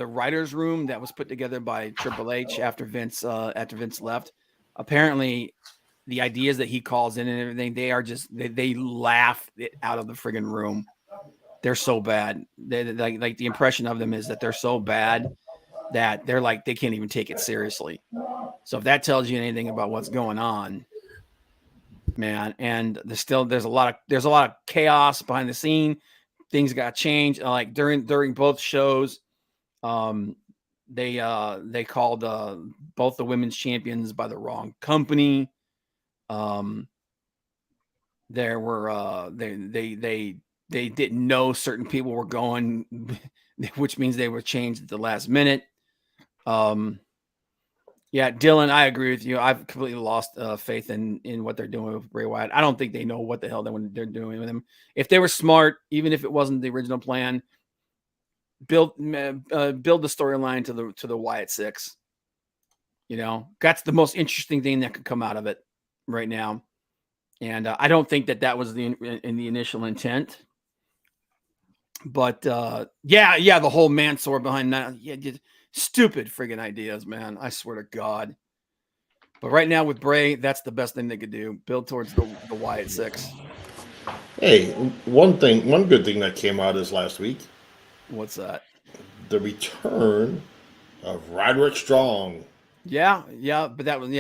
Speaker 1: writers' room that was put together by Triple H after Vince left, apparently the ideas that he calls in and everything, they laugh it out of the friggin' room. They're so bad. They like the impression of them is that they're so bad that they're like they can't even take it seriously. So if that tells you anything about what's going on, man, and there's a lot of chaos behind the scene. Things got changed. Like during both shows, they called both the women's champions by the wrong company. There were they didn't know certain people were going, which means they were changed at the last minute. Yeah, Dylan, I agree with you. I've completely lost faith in what they're doing with Bray Wyatt. I don't think they know what the hell they're doing with him. If they were smart, even if it wasn't the original plan, build the storyline to the Wyatt 6. You know, that's the most interesting thing that could come out of it right now. And I don't think that was in the initial intent. But the whole Mansoor behind that, stupid friggin' ideas, man. I swear to God. But right now with Bray, that's the best thing they could do. Build towards the Wyatt 6.
Speaker 2: Hey, one good thing that came out is last week.
Speaker 1: What's that?
Speaker 2: The return of Roderick Strong.
Speaker 1: Yeah, but that was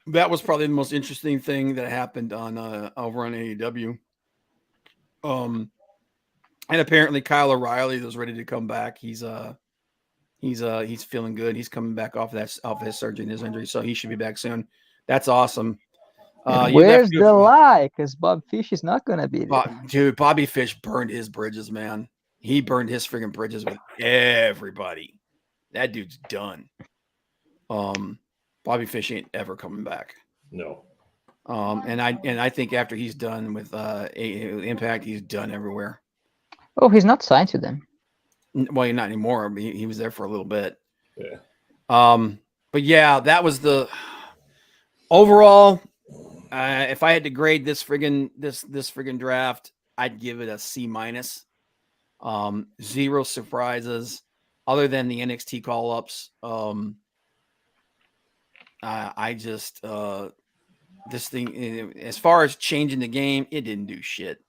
Speaker 1: that was probably the most interesting thing that happened on over on AEW. And apparently Kyle O'Reilly was ready to come back. He's feeling good. He's coming back off his surgery and his injury, so he should be back soon. That's awesome.
Speaker 5: Where's the lie? Because Bob Fish is not gonna be there.
Speaker 1: Dude, Bobby Fish burned his bridges, man. He burned his friggin' bridges with everybody. That dude's done. Bobby Fish ain't ever coming back.
Speaker 2: No.
Speaker 1: And I think after he's done with Impact, he's done everywhere.
Speaker 5: Oh, he's not signed to them.
Speaker 1: Well, not anymore. He was there for a little bit.
Speaker 2: Yeah.
Speaker 1: But yeah, that was the overall. If I had to grade this friggin' draft, I'd give it a C-. 0 surprises, other than the NXT call-ups. This thing, as far as changing the game, it didn't do shit.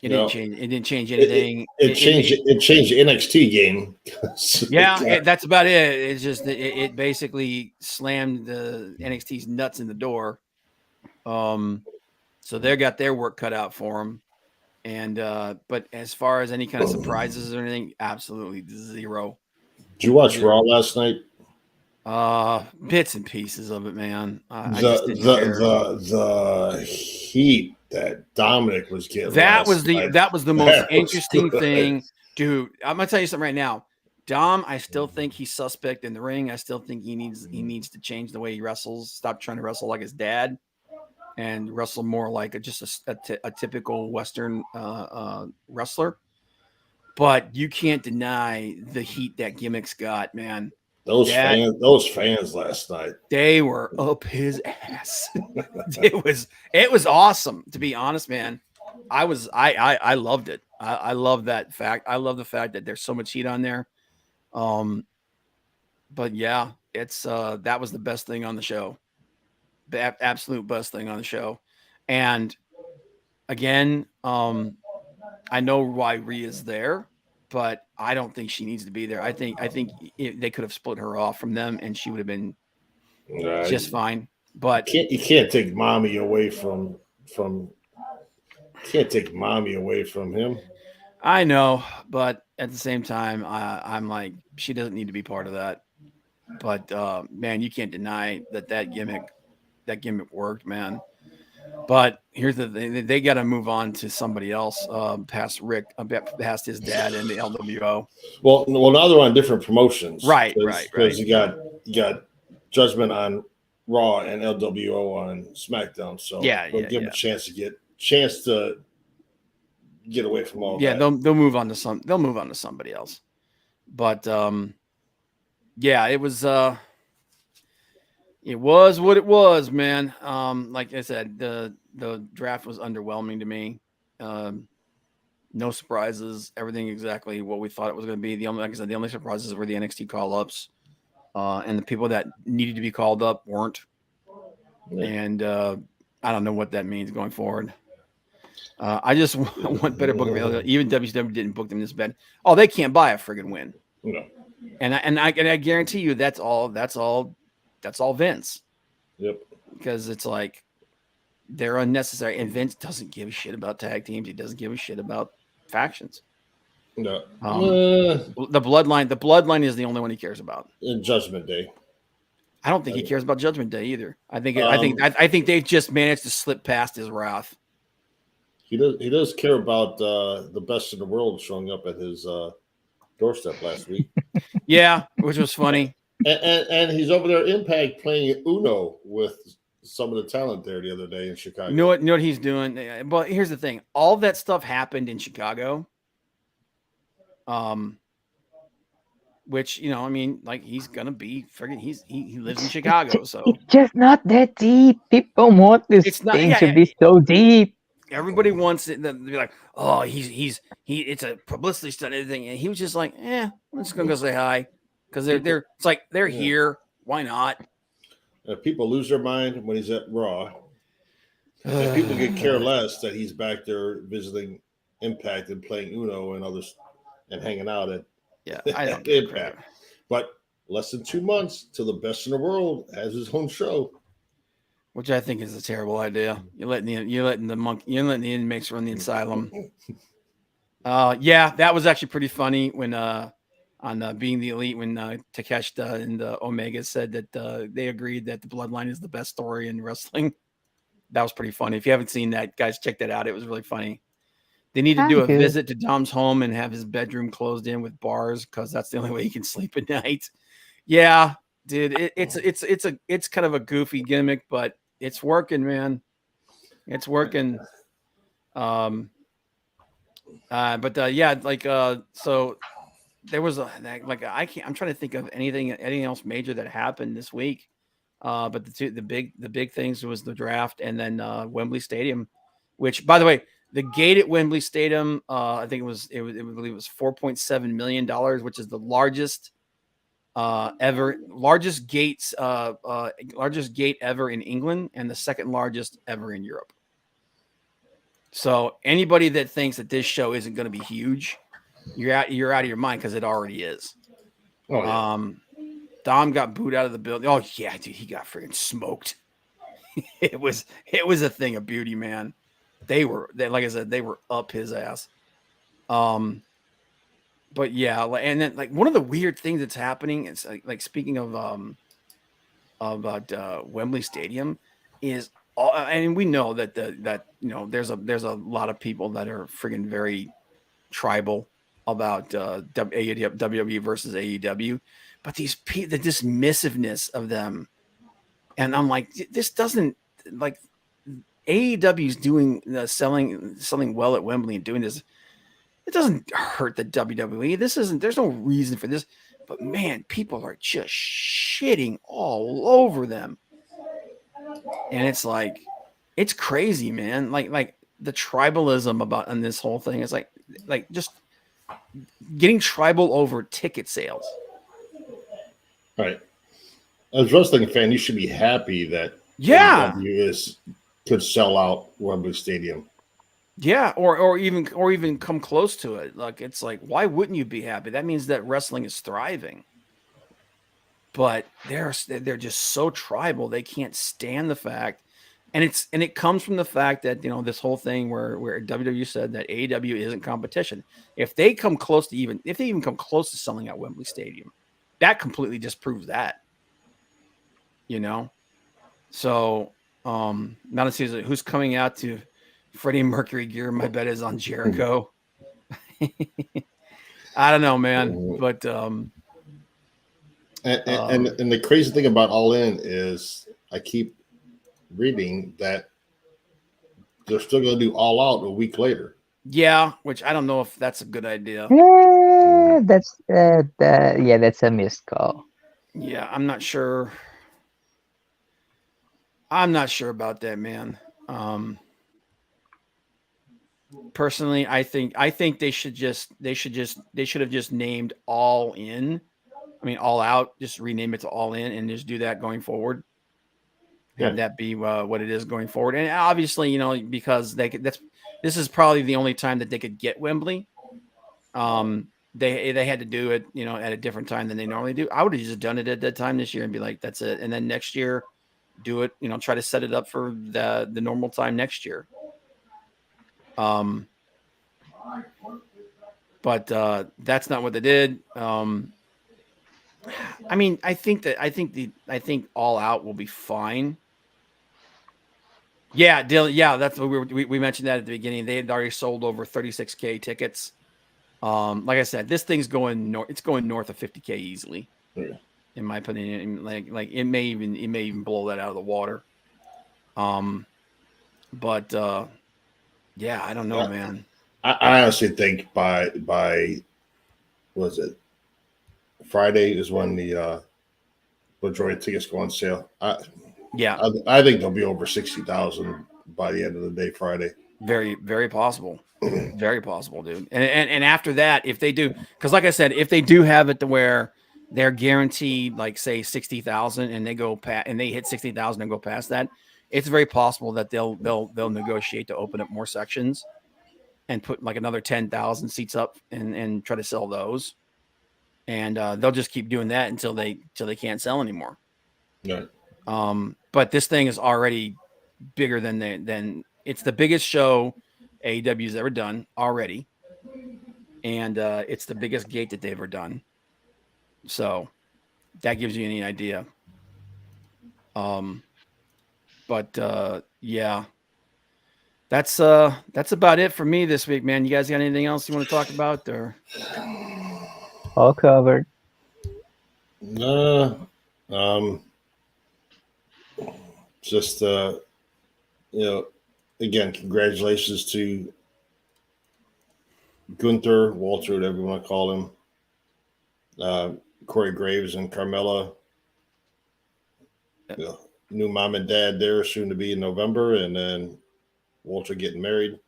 Speaker 1: It didn't change anything.
Speaker 2: It changed the NXT game.
Speaker 1: Yeah, that's about it. It's just it basically slammed the NXT's nuts in the door. So they got their work cut out for them. And but as far as any kind of surprises or anything, absolutely 0.
Speaker 2: Did you watch Raw last night?
Speaker 1: Bits and pieces of it, man.
Speaker 2: The heat that Dominic was getting.
Speaker 1: That was the most interesting thing, dude. I'm gonna tell you something right now. Dom, I still think he's suspect in the ring. I still think he needs to change the way he wrestles. Stop trying to wrestle like his dad, and wrestle more like just a typical Western wrestler. But you can't deny the heat that Gimmick's got, man.
Speaker 2: Those fans last night,
Speaker 1: they were up his ass. It was awesome, to be honest, man. I loved it. I love that fact. I love the fact that there's so much heat on there. But yeah, it's that was the best thing on the show. The absolute best thing on the show. And again, I know why Rhea's there, but I don't think she needs to be there. I think they could have split her off from them, and she would have been just fine. But
Speaker 2: you can't take mommy away from can't take mommy away from him.
Speaker 1: I know, but at the same time, I'm like, she doesn't need to be part of that. But man, you can't deny that gimmick worked, man. But here's the thing: they got to move on to somebody else past Rick, past his dad and the LWO.
Speaker 2: Well, now they're on different promotions,
Speaker 1: right.
Speaker 2: Because you got Judgment on Raw and LWO on SmackDown. So they'll give him a chance to get away from all that.
Speaker 1: Yeah, they'll move on to somebody else. But yeah, it was what it was, man. Like I said, the draft was underwhelming to me. No surprises, everything exactly what we thought it was going to be. The only surprises were the NXT call-ups, and the people that needed to be called up weren't. Yeah. And I don't know what that means going forward. I just want better booking. Even WCW didn't book them this bad. Oh, they can't buy a friggin' win.
Speaker 2: No.
Speaker 1: And I guarantee you that's all Vince.
Speaker 2: Yep.
Speaker 1: Because it's like they're unnecessary, and Vince doesn't give a shit about tag teams. He doesn't give a shit about factions.
Speaker 2: No.
Speaker 1: The bloodline is the only one he cares about.
Speaker 2: In Judgment Day.
Speaker 1: I don't think he cares about Judgment Day either. I think they've just managed to slip past his wrath.
Speaker 2: He does care about the best in the world showing up at his doorstep last week.
Speaker 1: Yeah, which was funny.
Speaker 2: And he's over there Impact playing Uno with some of the talent there the other day in Chicago.
Speaker 1: You know what he's doing? But here's the thing. All that stuff happened in Chicago. Which, I mean, like, he's gonna be friggin' he lives in Chicago, so
Speaker 5: it's just not that deep. People want this thing to be so deep.
Speaker 1: Everybody wants it to be like, oh, it's a publicity stunt and everything. And he was just like, I'm just gonna go say hi. Because they're here. Why not?
Speaker 2: People lose their mind when he's at Raw. And people could care less that he's back there visiting Impact and playing Uno and others and hanging out at
Speaker 1: I don't
Speaker 2: Impact. But less than 2 months till the best in the world has his own show.
Speaker 1: Which I think is a terrible idea. You're letting the inmates run the asylum. That was actually pretty funny when on Being the Elite when Takeshita and Omega said that they agreed that the Bloodline is the best story in wrestling. That was pretty funny. If you haven't seen that, guys, check that out. It was really funny. They need to do a visit to Dom's home and have his bedroom closed in with bars because that's the only way he can sleep at night. Yeah, dude, it's kind of a goofy gimmick, but it's working, man. It's working. So there was I'm trying to think of anything else major that happened this week. But the big things was the draft and then Wembley Stadium, which, by the way, the gate at Wembley Stadium, I think I believe it was $4.7 million, which is the largest gate ever in England and the second largest ever in Europe. So anybody that thinks that this show isn't going to be huge, you're out of your mind because it already is. Oh, yeah. Dom got booed out of the building. Oh yeah, dude, he got freaking smoked. It was a thing of beauty, man. Like I said, they were up his ass. But yeah, and then like one of the weird things that's happening is like speaking of Wembley Stadium is, and we know that there's a lot of people that are friggin' very tribal about WWE versus AEW, but this dismissiveness of them, and I'm like, this doesn't, like, AEW's doing selling well at Wembley and doing this. It doesn't hurt the WWE. There's no reason for this, but man, people are just shitting all over them. And it's like, it's crazy, man. Like the tribalism on this whole thing is like just getting tribal over ticket sales.
Speaker 2: Right. As a wrestling fan, you should be happy that AEW could sell out Wembley Stadium.
Speaker 1: Yeah, or even come close to it. Like, it's like, why wouldn't you be happy? That means that wrestling is thriving. But they're just so tribal. They can't stand the fact, and it comes from the fact that this whole thing where WWE said that AEW isn't competition. If they even come close to selling out Wembley Stadium, that completely disproves that. So now to see who's coming out to Freddie Mercury gear. My bet is on Jericho. I don't know, man, but
Speaker 2: and the crazy thing about All In is I keep reading that they're still going to do All Out a week later.
Speaker 1: Yeah, which I don't know if that's a good idea.
Speaker 5: That's that's a missed call.
Speaker 1: Yeah, I'm not sure. I'm not sure about that, man. Personally, I think they should have just named All In. I mean, All Out. Just rename it to All In and just do that going forward. Have that be what it is going forward. And obviously, because this is probably the only time that they could get Wembley. They had to do it, at a different time than they normally do. I would have just done it at that time this year and be like, that's it. And then next year, do it. Try to set it up for the normal time next year. But that's not what they did. I mean, I think All Out will be fine. Yeah, Dylan. Yeah, that's what we mentioned that at the beginning. They had already sold over 36K tickets. Like I said, this thing's going north. It's going north of 50K easily, in my opinion. Like it may even blow that out of the water. But yeah, I don't know, man.
Speaker 2: I honestly think by was it Friday is when the majority of tickets go on sale. I think they'll be over 60,000 by the end of the day Friday.
Speaker 1: Very, very possible. Very possible, dude. And after that, if they do, because like I said, if they do have it to where they're guaranteed, like say 60,000, and they go and they hit 60,000 and go past that, it's very possible that they'll negotiate to open up more sections and put like another 10,000 seats up and try to sell those. And they'll just keep doing that until they can't sell anymore.
Speaker 2: Right.
Speaker 1: But this thing is already bigger than it's the biggest show AEW's ever done already. And it's the biggest gate that they've ever done. So that gives you any idea. But yeah, that's about it for me this week, man. You guys got anything else you want to talk about, or
Speaker 5: all covered?
Speaker 2: No, just again, congratulations to Gunther, Walter, whatever you want to call him, Corey Graves and Carmella. New mom and dad there, soon to be in November, and then Walter getting married.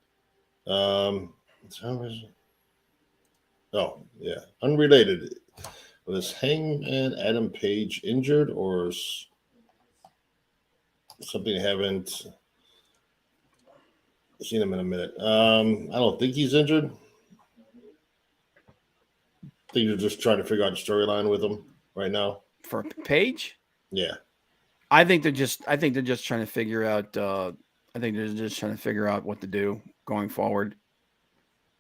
Speaker 2: Unrelated. Was Hangman Adam Page injured or something? I haven't seen him in a minute. I don't think he's injured. I think you're just trying to figure out the storyline with him right now.
Speaker 1: For Page?
Speaker 2: Yeah.
Speaker 1: I think they're just trying to figure out what to do going forward.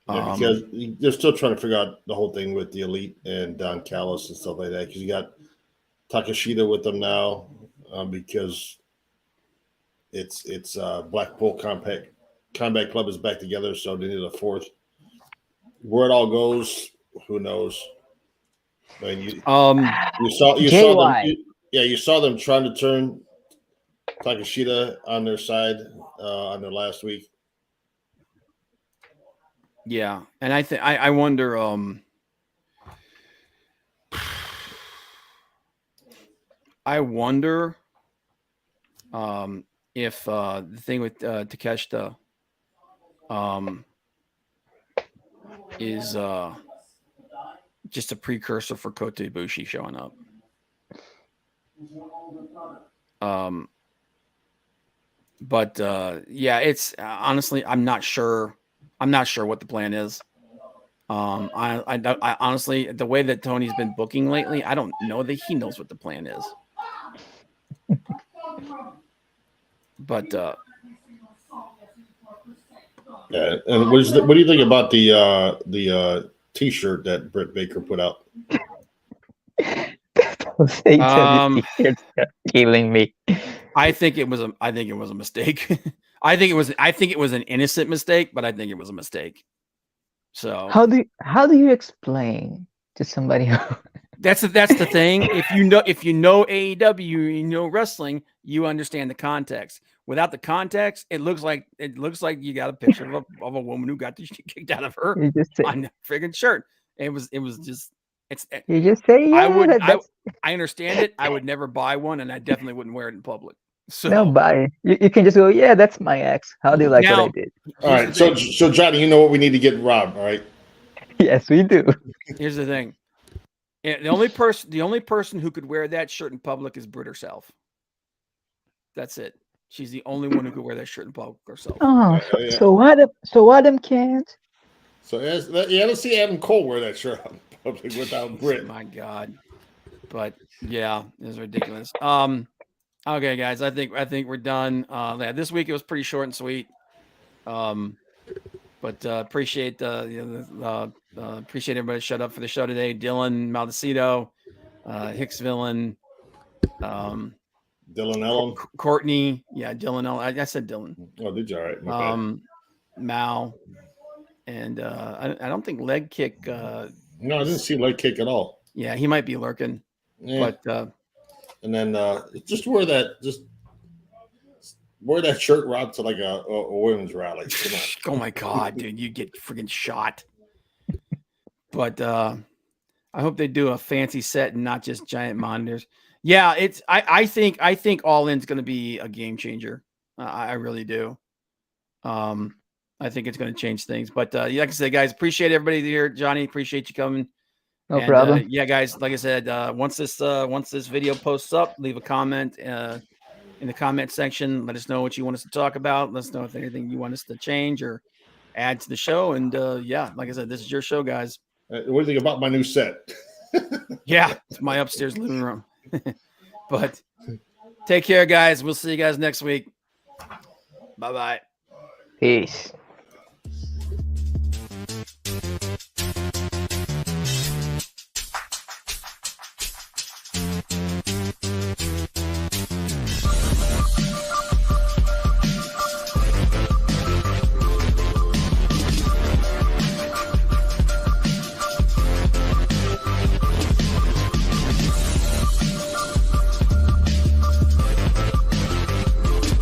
Speaker 2: Yeah, because they're still trying to figure out the whole thing with the Elite and Don Callis and stuff like that. Because you got Takeshita with them now, because it's Blackpool Combat Club is back together, so they need a fourth. Where it all goes, who knows? I mean, you saw them. You saw them trying to turn Takeshita on their side on their last week.
Speaker 1: Yeah, and I wonder. I wonder if the thing with Takeshita is just a precursor for Kota Ibushi showing up. But yeah, it's honestly, I'm not sure what the plan is. I honestly, the way that Tony's been booking lately, I don't know that he knows what the plan is. But
Speaker 2: yeah, and what do you think about the T-shirt that Britt Baker put out?
Speaker 5: T-shirts are killing me.
Speaker 1: I think it was a mistake. I think it was an innocent mistake, but I think it was a mistake. So
Speaker 5: how do you explain to somebody
Speaker 1: That's the thing. If you know AEW, you know wrestling, you understand the context. Without the context, it looks like you got a picture of a woman who got the shit kicked out of her on the friggin' shirt. It was just it's.
Speaker 5: You just say yeah.
Speaker 1: I understand it. I would never buy one, and I definitely wouldn't wear it in public. So
Speaker 5: no, buy. You can just go. Yeah, that's my ex. How do you like what I did?
Speaker 2: All right. So Johnny, you know what we need to get Rob. All right.
Speaker 5: Yes, we do.
Speaker 1: Here's the thing. The only person who could wear that shirt in public is Britt herself. That's it. She's the only one who could wear that shirt in public herself.
Speaker 5: Oh, so Adam can't.
Speaker 2: So let's see Adam Cole wear that shirt in public without Britt.
Speaker 1: My God. But yeah, it's ridiculous. Okay, guys, I think we're done. This week it was pretty short and sweet. But appreciate appreciate everybody shut up for the show today. Dylan Maldacito, Hicks Villain,
Speaker 2: Dylan Ellen,
Speaker 1: Courtney, Dylan Ellen. I said Dylan.
Speaker 2: Oh, did you? All right.
Speaker 1: Mal, and I don't think Leg Kick.
Speaker 2: No, I didn't see Leg Kick at all.
Speaker 1: Yeah, he might be lurking. Yeah. But
Speaker 2: and then just wear that shirt, Rob, to like a women's rally. Come on.
Speaker 1: Oh my God, dude, you get freaking shot. But I hope they do a fancy set and not just giant monitors. Yeah, I think All In's going to be a game changer. I really do. I think it's going to change things. But like I said, guys, appreciate everybody here. Johnny, appreciate you coming.
Speaker 5: No problem.
Speaker 1: Yeah, guys, like I said, once this video posts up, leave a comment in the comment section. Let us know what you want us to talk about. Let us know if anything you want us to change or add to the show. And like I said, this is your show, guys.
Speaker 2: What do you think about my new set?
Speaker 1: Yeah, it's my upstairs living room. But take care, guys. We'll see you guys next week. Bye-bye.
Speaker 5: Peace.